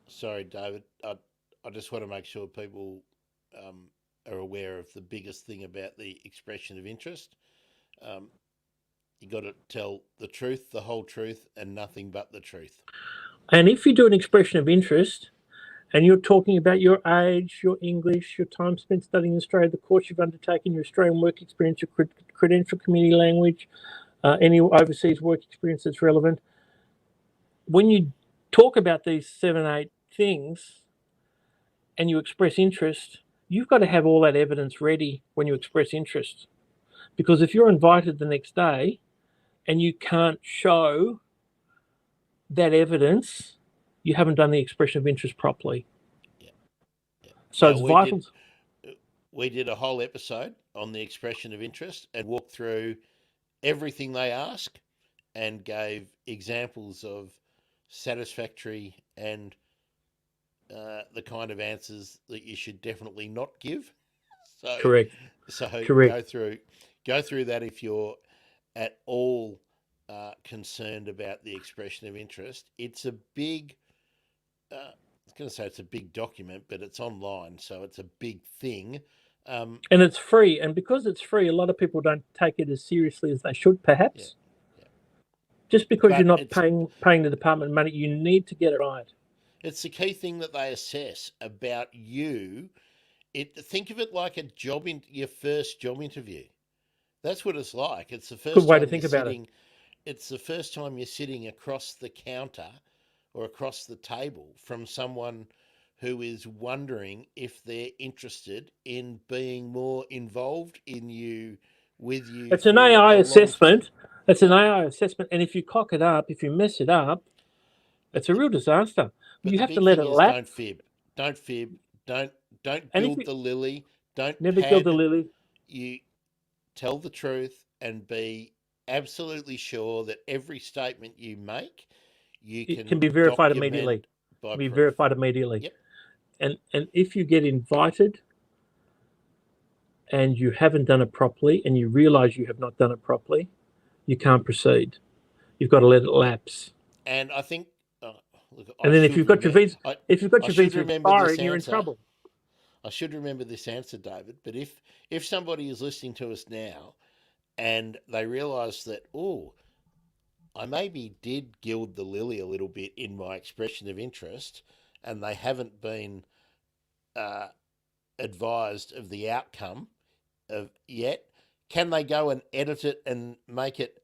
[SPEAKER 1] Sorry, David. I just want to make sure people are aware of the biggest thing about the expression of interest. You got to tell the truth, the whole truth, and nothing but the truth.
[SPEAKER 2] And if you do an expression of interest, and you're talking about your age, your English, your time spent studying in Australia, the course you've undertaken, your Australian work experience, your credential community language, any overseas work experience that's relevant, when you talk about these 7, 8 things and you express interest, you've got to have all that evidence ready when you express interest. Because if you're invited the next day and you can't show that evidence, you haven't done the expression of interest properly. So it's vital.
[SPEAKER 1] We did a whole episode on the expression of interest and walked through everything they ask and gave examples of satisfactory and the kind of answers that you should definitely not give. So,
[SPEAKER 2] Correct.
[SPEAKER 1] Go through that if you're at all concerned about the expression of interest. It's a big, I was going to say it's a big document, but it's online, so it's a big thing.
[SPEAKER 2] And it's free, and because it's free, a lot of people don't take it as seriously as they should, perhaps. Just because you're not paying the department money, you need to get it right.
[SPEAKER 1] It's the key thing that they assess about you. Think of it like your first job interview. That's what it's like. It's the first
[SPEAKER 2] good way to think about it.
[SPEAKER 1] It's the first time you're sitting across the counter or across the table from someone who is wondering if they're interested in being more involved in you, with you.
[SPEAKER 2] It's an AI assessment. It's an AI assessment, and if you cock it up, if you mess it up, it's a real disaster.
[SPEAKER 1] But
[SPEAKER 2] you have to let it lapse.
[SPEAKER 1] Don't fib. Don't build the lily.
[SPEAKER 2] Never build the lily.
[SPEAKER 1] You tell the truth and be absolutely sure that every statement you make,
[SPEAKER 2] it can be verified immediately. Be verified immediately.
[SPEAKER 1] Yep.
[SPEAKER 2] And if you get invited and you haven't done it properly and you realise you have not done it properly, you can't proceed. You've got to let it lapse.
[SPEAKER 1] And I think, look,
[SPEAKER 2] and then if you've got your visa expiring, you're in trouble.
[SPEAKER 1] I should remember this answer, David. But if somebody is listening to us now and they realise that, I maybe did gild the lily a little bit in my expression of interest, and they haven't been advised of the outcome of yet, can they go and edit it and make it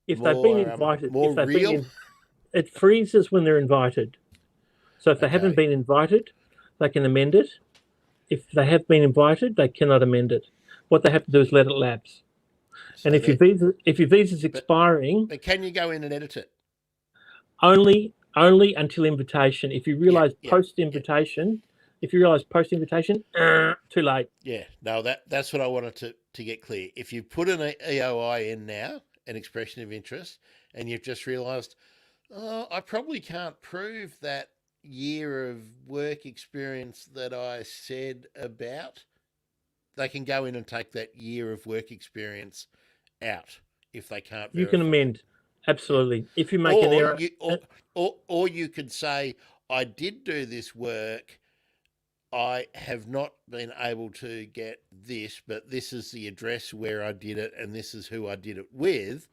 [SPEAKER 2] if they've been invited,
[SPEAKER 1] more real?
[SPEAKER 2] It freezes when they're invited. So if they haven't been invited, they can amend it. If they have been invited, they cannot amend it. What they have to do is let it lapse. So and if your visa's expiring,
[SPEAKER 1] but can you go in and edit it?
[SPEAKER 2] Only until invitation. If you realise post-invitation, too late.
[SPEAKER 1] Yeah, no, that's what I wanted to get clear. If you put an EOI in now, an expression of interest, and you've just realised, I probably can't prove that year of work experience that I said about, they can go in and take that year of work experience out if they can't verify.
[SPEAKER 2] You can amend. Absolutely. If you make an error.
[SPEAKER 1] Or you could say, I did do this work, I have not been able to get this, but this is the address where I did it and this is who I did it with.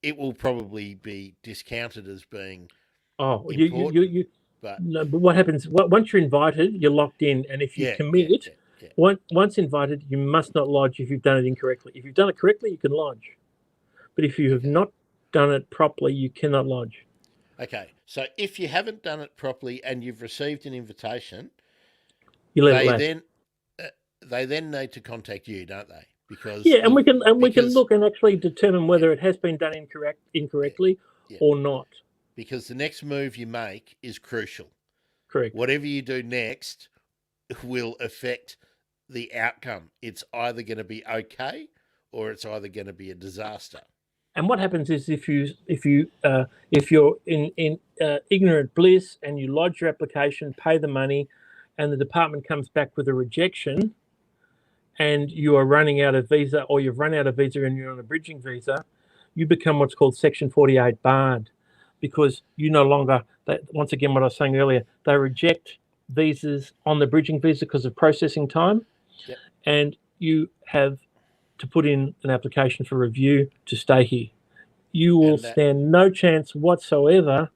[SPEAKER 1] It will probably be discounted as being important.
[SPEAKER 2] But what happens, once you're invited, you're locked in, and if you commit, once invited, you must not lodge if you've done it incorrectly. If you've done it correctly, you can lodge. But if you have not done it properly, you cannot lodge.
[SPEAKER 1] Okay, so if you haven't done it properly and you've received an invitation, they then need to contact you, don't they? Because
[SPEAKER 2] and we can look and actually determine whether it has been done incorrectly or not.
[SPEAKER 1] Because the next move you make is crucial.
[SPEAKER 2] Correct.
[SPEAKER 1] Whatever you do next will affect the outcome. It's either going to be okay or it's either going to be a disaster.
[SPEAKER 2] And what happens is if you're in ignorant bliss and you lodge your application, pay the money, and the department comes back with a rejection, and you are running out of visa, or you've run out of visa and you're on a bridging visa, you become what's called Section 48 barred, because you no longer, once again, what I was saying earlier, they reject visas on the bridging visa because of processing time, and you have to put in an application for review to stay here. You will stand no chance whatsoever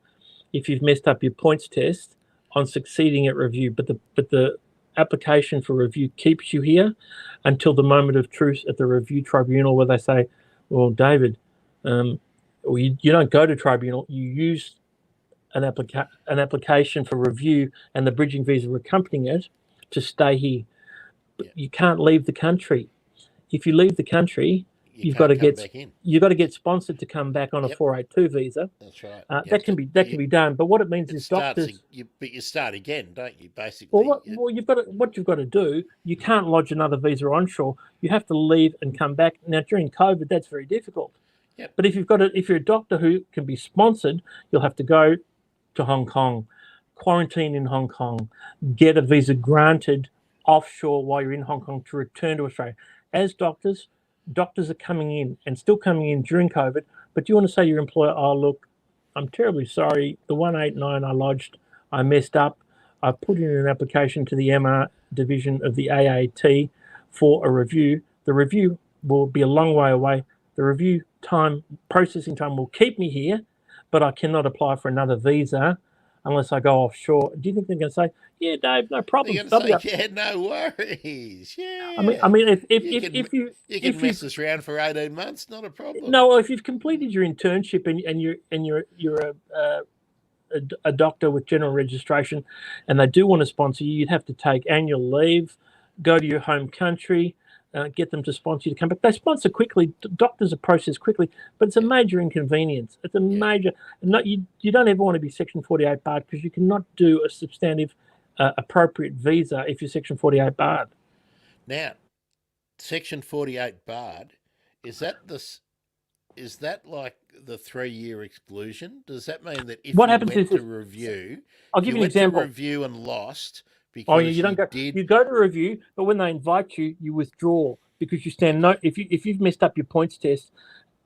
[SPEAKER 2] if you've messed up your points test on succeeding at review. But the application for review keeps you here until the moment of truth at the review tribunal, where they say, well, David, you don't go to tribunal, you use an application for review and the bridging visa accompanying it to stay here. But you can't leave the country. If you leave the country, you've got to get sponsored to come back on a 482 visa.
[SPEAKER 1] That's right.
[SPEAKER 2] That can be done. But what it means is doctors.
[SPEAKER 1] But you start again, don't you? Basically.
[SPEAKER 2] Well, what you've got to do. You can't lodge another visa onshore. You have to leave and come back. Now during COVID, that's very difficult.
[SPEAKER 1] Yep.
[SPEAKER 2] But if you're a doctor who can be sponsored, you'll have to go to Hong Kong, quarantine in Hong Kong, get a visa granted offshore while you're in Hong Kong to return to Australia. As doctors are coming in and still coming in during COVID, but you want to say to your employer, oh, look, I'm terribly sorry. The 189 I lodged, I messed up. I put in an application to the MR division of the AAT for a review. The review will be a long way away. The review time, processing time will keep me here, but I cannot apply for another visa unless I go offshore. Do you think they're going to say, yeah, Dave, no problem?
[SPEAKER 1] They're going to say, yeah, no worries. Yeah.
[SPEAKER 2] I mean,
[SPEAKER 1] if you mess this around for 18 months, not a problem.
[SPEAKER 2] No, if you've completed your internship and you're a doctor with general registration, and they do want to sponsor you, you'd have to take annual leave, go to your home country, get them to sponsor you to come back. They sponsor quickly. Doctors are processed quickly, but it's a major inconvenience. It's a major. You don't ever want to be Section 48 barred, because you cannot do a substantive, appropriate visa if you're Section 48 barred.
[SPEAKER 1] Now, Section 48 barred, is that is that like the 3-year exclusion? Does that mean that if
[SPEAKER 2] What
[SPEAKER 1] you
[SPEAKER 2] happens
[SPEAKER 1] went
[SPEAKER 2] is
[SPEAKER 1] to review,
[SPEAKER 2] I'll
[SPEAKER 1] if
[SPEAKER 2] give
[SPEAKER 1] you
[SPEAKER 2] you an
[SPEAKER 1] went to
[SPEAKER 2] example.
[SPEAKER 1] review and lost
[SPEAKER 2] Oh,
[SPEAKER 1] because
[SPEAKER 2] you don't go.
[SPEAKER 1] did,
[SPEAKER 2] You go to review, but when they invite you, you withdraw because you stand no. If you've messed up your points test,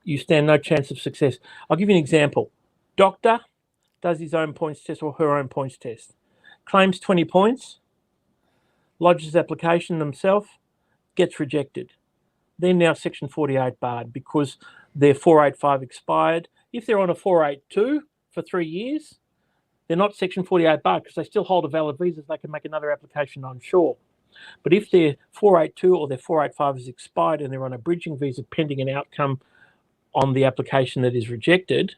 [SPEAKER 2] you stand no chance of success. I'll give you an example. Doctor does his own points test or her own points test, claims 20 points, lodges application themselves, gets rejected. They're now Section 48 barred because their 485 expired. If they're on a 482 for 3 years, they're not Section 48 barred because they still hold a valid visa. They can make another application onshore. But if their 482 or their 485 is expired and they're on a bridging visa pending an outcome on the application that is rejected,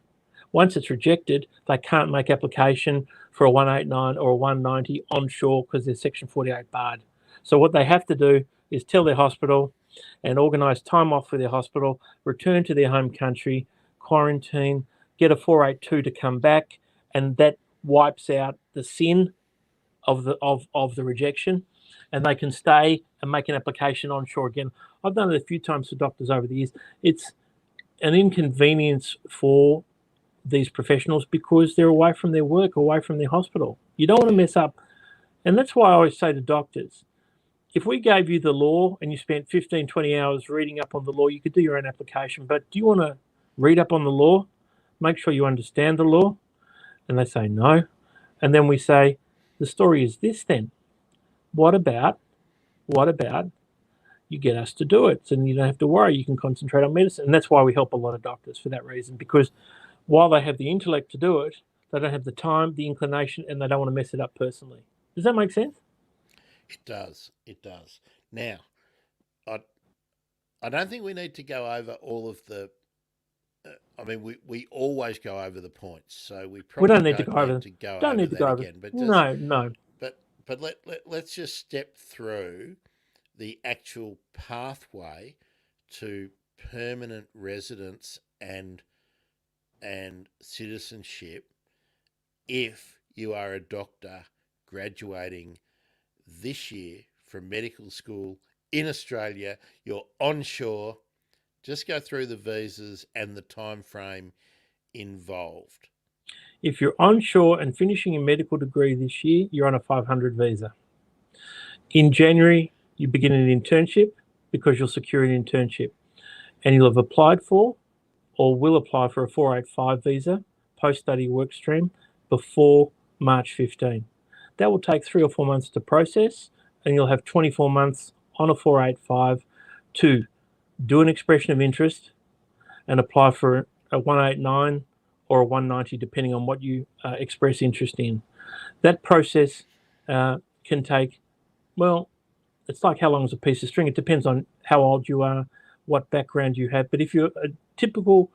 [SPEAKER 2] once it's rejected, they can't make application for a 189 or a 190 onshore because they're Section 48 barred. So what they have to do is tell their hospital and organise time off for their hospital, return to their home country, quarantine, get a 482 to come back, and that wipes out the sin of the rejection, and they can stay and make an application onshore again. I've done it a few times for doctors over the years. It's an inconvenience for these professionals because they're away from their work, away from their hospital. You don't want to mess up. And that's why I always say to doctors, if we gave you the law and you spent 15, 20 hours reading up on the law, you could do your own application. But do you want to read up on the law? Make sure you understand the law. And they say no. And then we say, the story is this then. What about you get us to do it? So you don't have to worry. You can concentrate on medicine. And that's why we help a lot of doctors for that reason, because while they have the intellect to do it, they don't have the time, the inclination, and they don't want to mess it up personally. Does that make sense?
[SPEAKER 1] It does. It does. Now, I don't think we need to go over all of the. I mean, we always go over the points, so we probably
[SPEAKER 2] don't need to go over
[SPEAKER 1] that again. But just,
[SPEAKER 2] no.
[SPEAKER 1] But let's just step through the actual pathway to permanent residence and citizenship if you are a doctor graduating this year from medical school in Australia, you're onshore. Just go through the visas and the time frame involved.
[SPEAKER 2] If you're onshore and finishing a medical degree this year, you're on a 500 visa. In January, you begin an internship because you'll secure an internship, and you'll have applied for or will apply for a 485 visa, post-study work stream, before March 15. That will take 3 or 4 months to process, and you'll have 24 months on a 485 to do an expression of interest and apply for a 189 or a 190, depending on what you express interest in. That process can take, well, it's like how long is a piece of string. It depends on how old you are, what background you have. But if you're a typical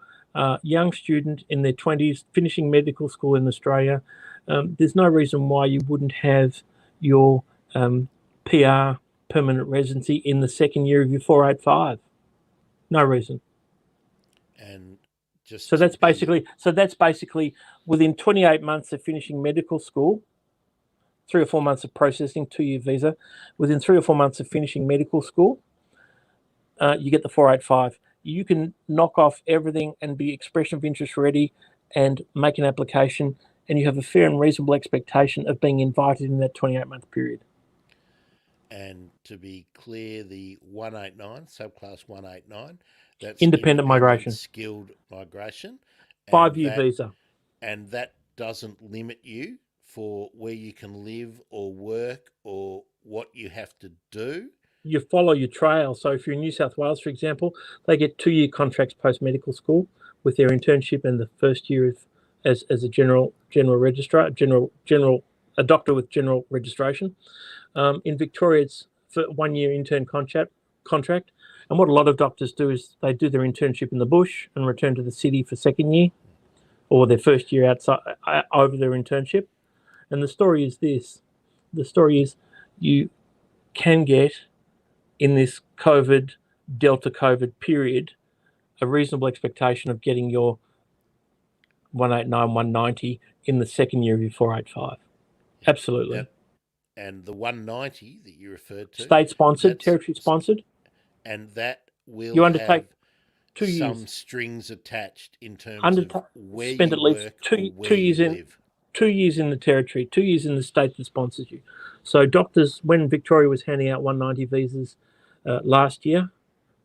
[SPEAKER 2] young student in their 20s finishing medical school in Australia, there's no reason why you wouldn't have your PR, permanent residency, in the second year of your 485. No reason.
[SPEAKER 1] And just
[SPEAKER 2] so that's basically within 28 months of finishing medical school, 3 or 4 months of processing, 2-year visa. Within 3 or 4 months of finishing medical school, you get the 485. You can knock off everything and be expression of interest ready and make an application, and you have a fair and reasonable expectation of being invited in that 28-month period.
[SPEAKER 1] And to be clear, the 189, subclass 189, that's
[SPEAKER 2] independent migration,
[SPEAKER 1] skilled migration,
[SPEAKER 2] 5-year visa,
[SPEAKER 1] and that doesn't limit you for where you can live or work or what you have to do.
[SPEAKER 2] You follow your trail. So if you're in New South Wales, for example, they get 2-year contracts post-medical school with their internship and the first year of, as a general registrar, a doctor with general registration. In Victoria, it's for 1-year intern contract. And what a lot of doctors do is they do their internship in the bush and return to the city for second year or their first year outside over their internship. And the story is this. The story is you can get, in this Delta COVID period, a reasonable expectation of getting your 189, 190 in the second year of your 485. Absolutely.
[SPEAKER 1] Now, and the 190 that you referred to,
[SPEAKER 2] state-sponsored, territory-sponsored,
[SPEAKER 1] and that will some strings attached in terms of where
[SPEAKER 2] spend
[SPEAKER 1] you
[SPEAKER 2] at least
[SPEAKER 1] work
[SPEAKER 2] two
[SPEAKER 1] or where
[SPEAKER 2] years
[SPEAKER 1] you
[SPEAKER 2] in
[SPEAKER 1] live.
[SPEAKER 2] 2 years in the territory, 2 years in the state that sponsors you. So doctors, when Victoria was handing out 190 visas last year,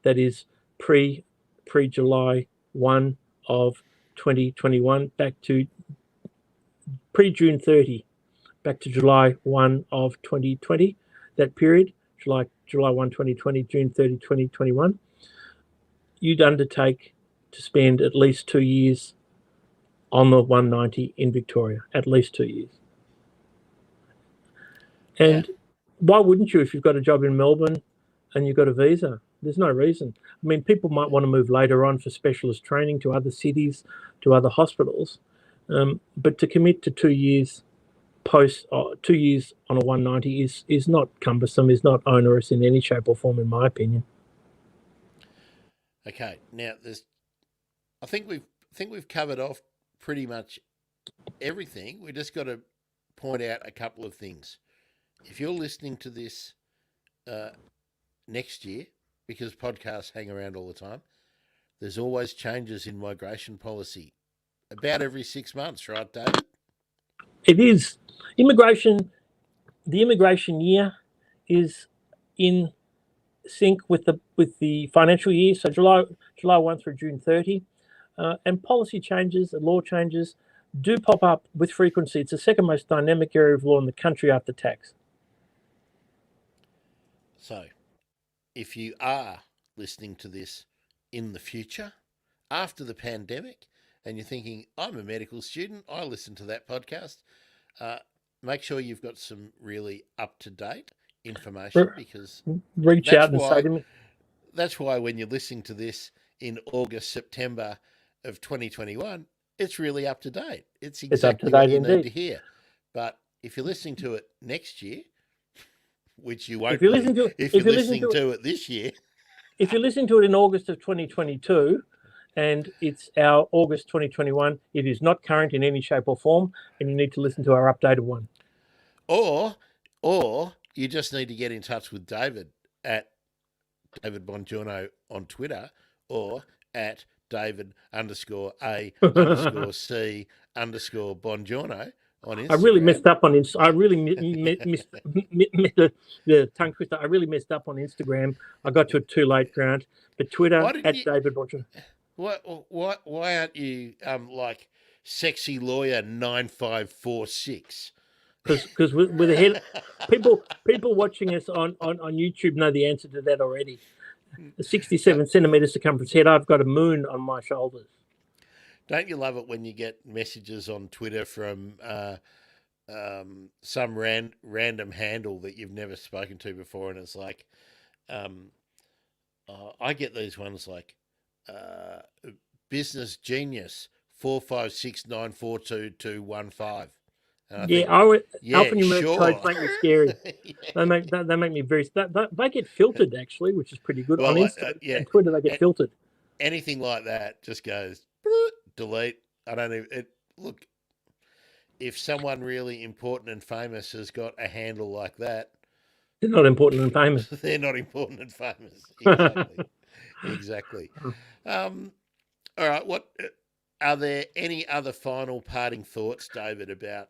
[SPEAKER 2] that is pre-July 1 of 2021, back to pre-June 30, back to July 1 of 2020, that period, July 1, 2020, June 30, 2021, you'd undertake to spend at least 2 years on the 190 in Victoria, at least 2 years. And why wouldn't you if you've got a job in Melbourne and you've got a visa? There's no reason. I mean, people might want to move later on for specialist training to other cities, to other hospitals, but to commit to 2 years 2 years on a 190 is not cumbersome, is not onerous in any shape or form, in my opinion.
[SPEAKER 1] Okay, now I think we've covered off pretty much everything. We just got to point out a couple of things. If you're listening to this next year, because podcasts hang around all the time, there's always changes in migration policy about every 6 months, right, David?
[SPEAKER 2] It is. The immigration year is in sync with the financial year, so July 1 through June 30, and policy changes and law changes do pop up with frequency. It's the second most dynamic area of law in the country after tax.
[SPEAKER 1] So, if you are listening to this in the future, after the pandemic, and you're thinking, I'm a medical student, I listen to that podcast, make sure you've got some really up-to-date information, because
[SPEAKER 2] reach out and say to me.
[SPEAKER 1] That's why when you're listening to this in August, September of 2021, it's really up to date. It's exactly what you need to hear. But if you're listening to it next year, which you won't if you're listening to it this year.
[SPEAKER 2] If you're listening to it in August of 2022 and it's our August 2021, it is not current in any shape or form, and you need to listen to our updated one.
[SPEAKER 1] Or you just need to get in touch with David at David Bongiorno on Twitter, or at David_A_C_Bongiorno on Instagram.
[SPEAKER 2] I really messed up on Instagram. I really missed the tongue twister. I really messed up on Instagram. I got to it too late, Grant. But Twitter at David Bongiorno.
[SPEAKER 1] Why aren't you like sexy lawyer 9546?
[SPEAKER 2] Because with a head, people watching us on YouTube know the answer to that already. A 67 centimetre circumference head. I've got a moon on my shoulders.
[SPEAKER 1] Don't you love it when you get messages on Twitter from some random handle that you've never spoken to before, and it's like, I get these ones like business genius 456942215.
[SPEAKER 2] Alphanumeric codes make me scary. They make me very. They get filtered actually, which is pretty good on Instagram. And Twitter, they get filtered.
[SPEAKER 1] Anything like that just goes delete. I don't even look. If someone really important and famous has got a handle like that,
[SPEAKER 2] they're not important and famous.
[SPEAKER 1] They're not important and famous. Exactly. All right. What are there any other final parting thoughts, David, about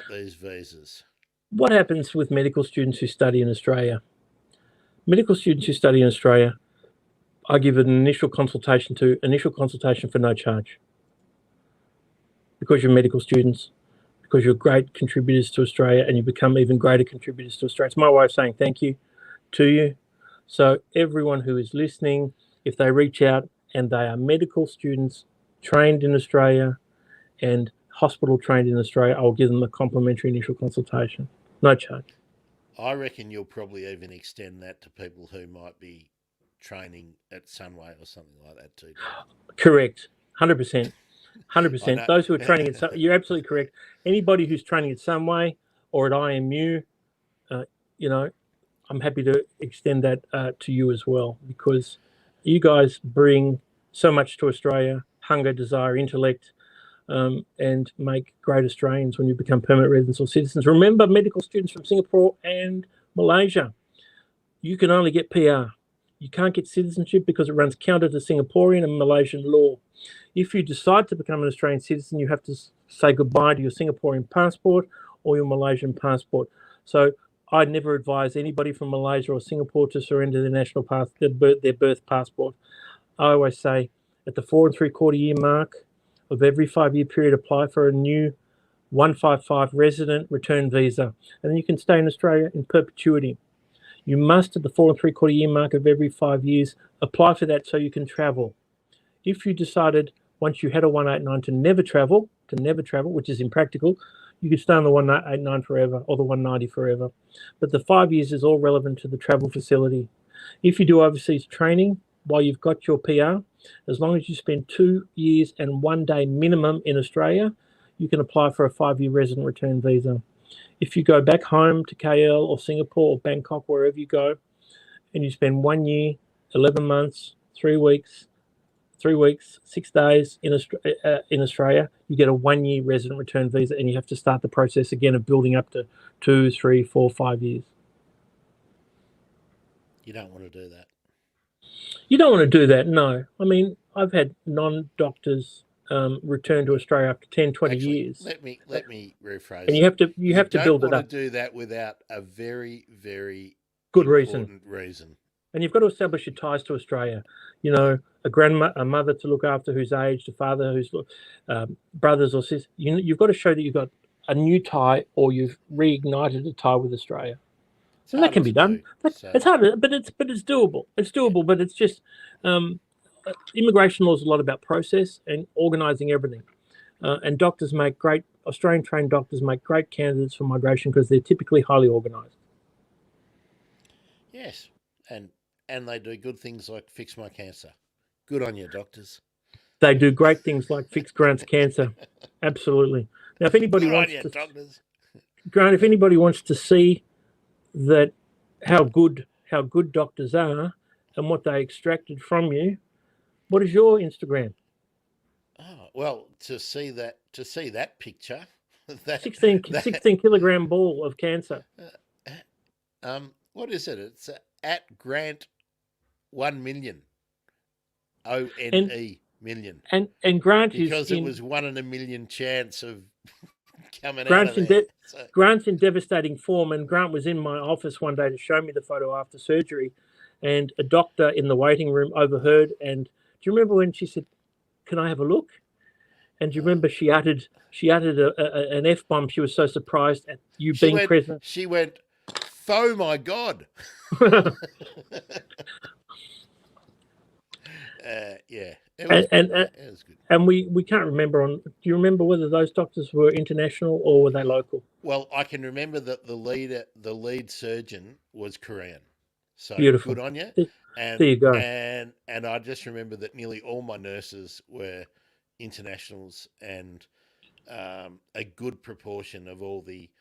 [SPEAKER 1] these visas?
[SPEAKER 2] What happens with medical students who study in Australia? Medical students who study in Australia, I give an initial consultation for no charge. Because you're medical students, because you're great contributors to Australia, and you become even greater contributors to Australia. It's my way of saying thank you to you. So everyone who is listening, if they reach out and they are medical students trained in Australia and hospital trained in Australia, I'll give them a complimentary initial consultation, no charge.
[SPEAKER 1] I reckon you'll probably even extend that to people who might be training at Sunway or something like that too.
[SPEAKER 2] Correct, 100%. 100%. Those who are training at you're absolutely correct. Anybody who's training at Sunway or at IMU, I'm happy to extend that to you as well, because you guys bring so much to Australia: hunger, desire, intellect, and make great Australians when you become permanent residents or citizens. Remember, medical students from Singapore and Malaysia, you can only get PR. you can't get citizenship because it runs counter to Singaporean and Malaysian law. If you decide to become an Australian citizen, you have to say goodbye to your Singaporean passport or your Malaysian passport. So I never advise anybody from Malaysia or Singapore to surrender their national their birth passport. I always say at the 4 3/4 year mark of every 5-year period, apply for a new 155 resident return visa, and then you can stay in Australia in perpetuity. You must, at the 4 3/4 year mark of every 5 years, apply for that so you can travel. If you decided once you had a 189 to never travel, which is impractical, you could stay on the 189 forever or the 190 forever. But the 5 years is all relevant to the travel facility. If you do overseas training while you've got your PR, as long as you spend 2 years and 1 day minimum in Australia, you can apply for a 5-year resident return visa. If you go back home to KL or Singapore or Bangkok, wherever you go, and you spend 1 year, 11 months, 3 weeks, 6 days in Australia, you get a 1-year resident return visa, and you have to start the process again of building up to 2, 3, 4, 5 years.
[SPEAKER 1] You don't want to do that.
[SPEAKER 2] You don't want to do that, no. I mean, I've had non-doctors return to Australia after 10, 20 years.
[SPEAKER 1] Let me rephrase.
[SPEAKER 2] And you have to build it up.
[SPEAKER 1] You don't want to do that without a very, very
[SPEAKER 2] good
[SPEAKER 1] reason.
[SPEAKER 2] And you've got to establish your ties to Australia. You know, a mother to look after who's aged, a father who's brothers or sisters. You've got to show that you've got a new tie or you've reignited a tie with Australia. And that can be done. It's hard, but it's doable. It's doable, but it's just immigration law is a lot about process and organising everything. And Australian trained doctors make great candidates for migration because they're typically highly organised.
[SPEAKER 1] Yes, and they do good things like fix my cancer. Good on you, doctors.
[SPEAKER 2] They do great things like fix Grant's cancer. Absolutely. Now, if anybody Grant, if anybody wants to see that how good doctors are and what they extracted from you, what is your Instagram?
[SPEAKER 1] Oh, well, to see that picture, that
[SPEAKER 2] 16 kilogram ball of cancer.
[SPEAKER 1] What is it? It's at Grant 1 million. ONE million.
[SPEAKER 2] And Grant
[SPEAKER 1] because it was 1 in a million chance of coming
[SPEAKER 2] Grant's
[SPEAKER 1] out of there.
[SPEAKER 2] Grant's in devastating form, and Grant was in my office one day to show me the photo after surgery, and a doctor in the waiting room overheard. And do you remember when she said, "Can I have a look?" And do you remember she uttered an F-bomb? She was so surprised at you being present.
[SPEAKER 1] She went, "Oh my God!" Yeah. It was good.
[SPEAKER 2] And we can't remember do you remember whether those doctors were international or were they local?
[SPEAKER 1] Well, I can remember that the lead surgeon was Korean. So
[SPEAKER 2] beautiful.
[SPEAKER 1] Good on you. And
[SPEAKER 2] there you go.
[SPEAKER 1] And I just remember that nearly all my nurses were internationals, and a good proportion of all the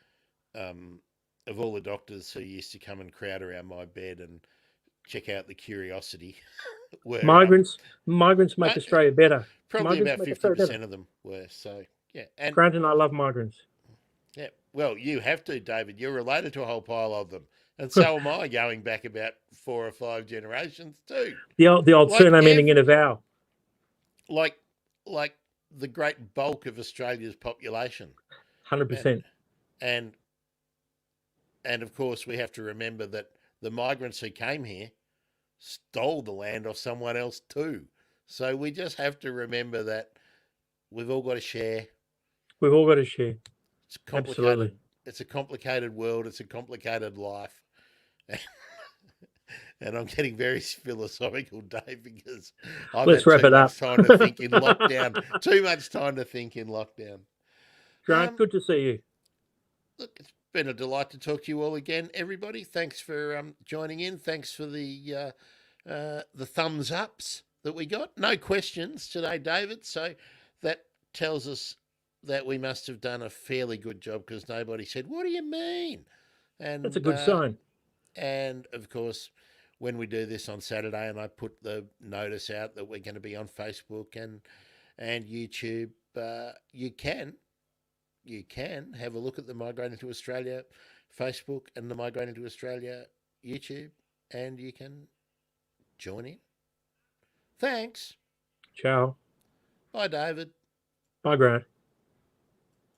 [SPEAKER 1] doctors who used to come and crowd around my bed and check out the curiosity were
[SPEAKER 2] migrants make Australia better.
[SPEAKER 1] Probably about 50% of them were. So yeah. And
[SPEAKER 2] Grant and I love migrants.
[SPEAKER 1] Yeah. Well, you have to, David. You're related to a whole pile of them. And so am I, going back about 4 or 5 generations too.
[SPEAKER 2] The old surname ending in a vowel.
[SPEAKER 1] Like the great bulk of Australia's population.
[SPEAKER 2] 100%.
[SPEAKER 1] And of course we have to remember that the migrants who came here stole the land off someone else too. So we just have to remember that we've all got to share.
[SPEAKER 2] We've all got to share.
[SPEAKER 1] It's complicated. Absolutely. It's a complicated world. It's a complicated life. And I'm getting very philosophical, Dave, because I've
[SPEAKER 2] Let's wrap it up.
[SPEAKER 1] Time to think in lockdown. Too much time to think in lockdown.
[SPEAKER 2] Grant, good to see you.
[SPEAKER 1] Look, it's been a delight to talk to you all again, everybody. Thanks for joining in. Thanks for the thumbs ups that we got. No questions today, David. So that tells us that we must have done a fairly good job, because nobody said, "What do you mean?" And
[SPEAKER 2] that's a good sign.
[SPEAKER 1] And of course, when we do this on Saturday, and I put the notice out that we're going to be on Facebook and YouTube, you can have a look at the Migrating to Australia Facebook and the Migrating to Australia YouTube, and you can join in. Thanks.
[SPEAKER 2] Ciao.
[SPEAKER 1] Bye, David.
[SPEAKER 2] Bye, Grant.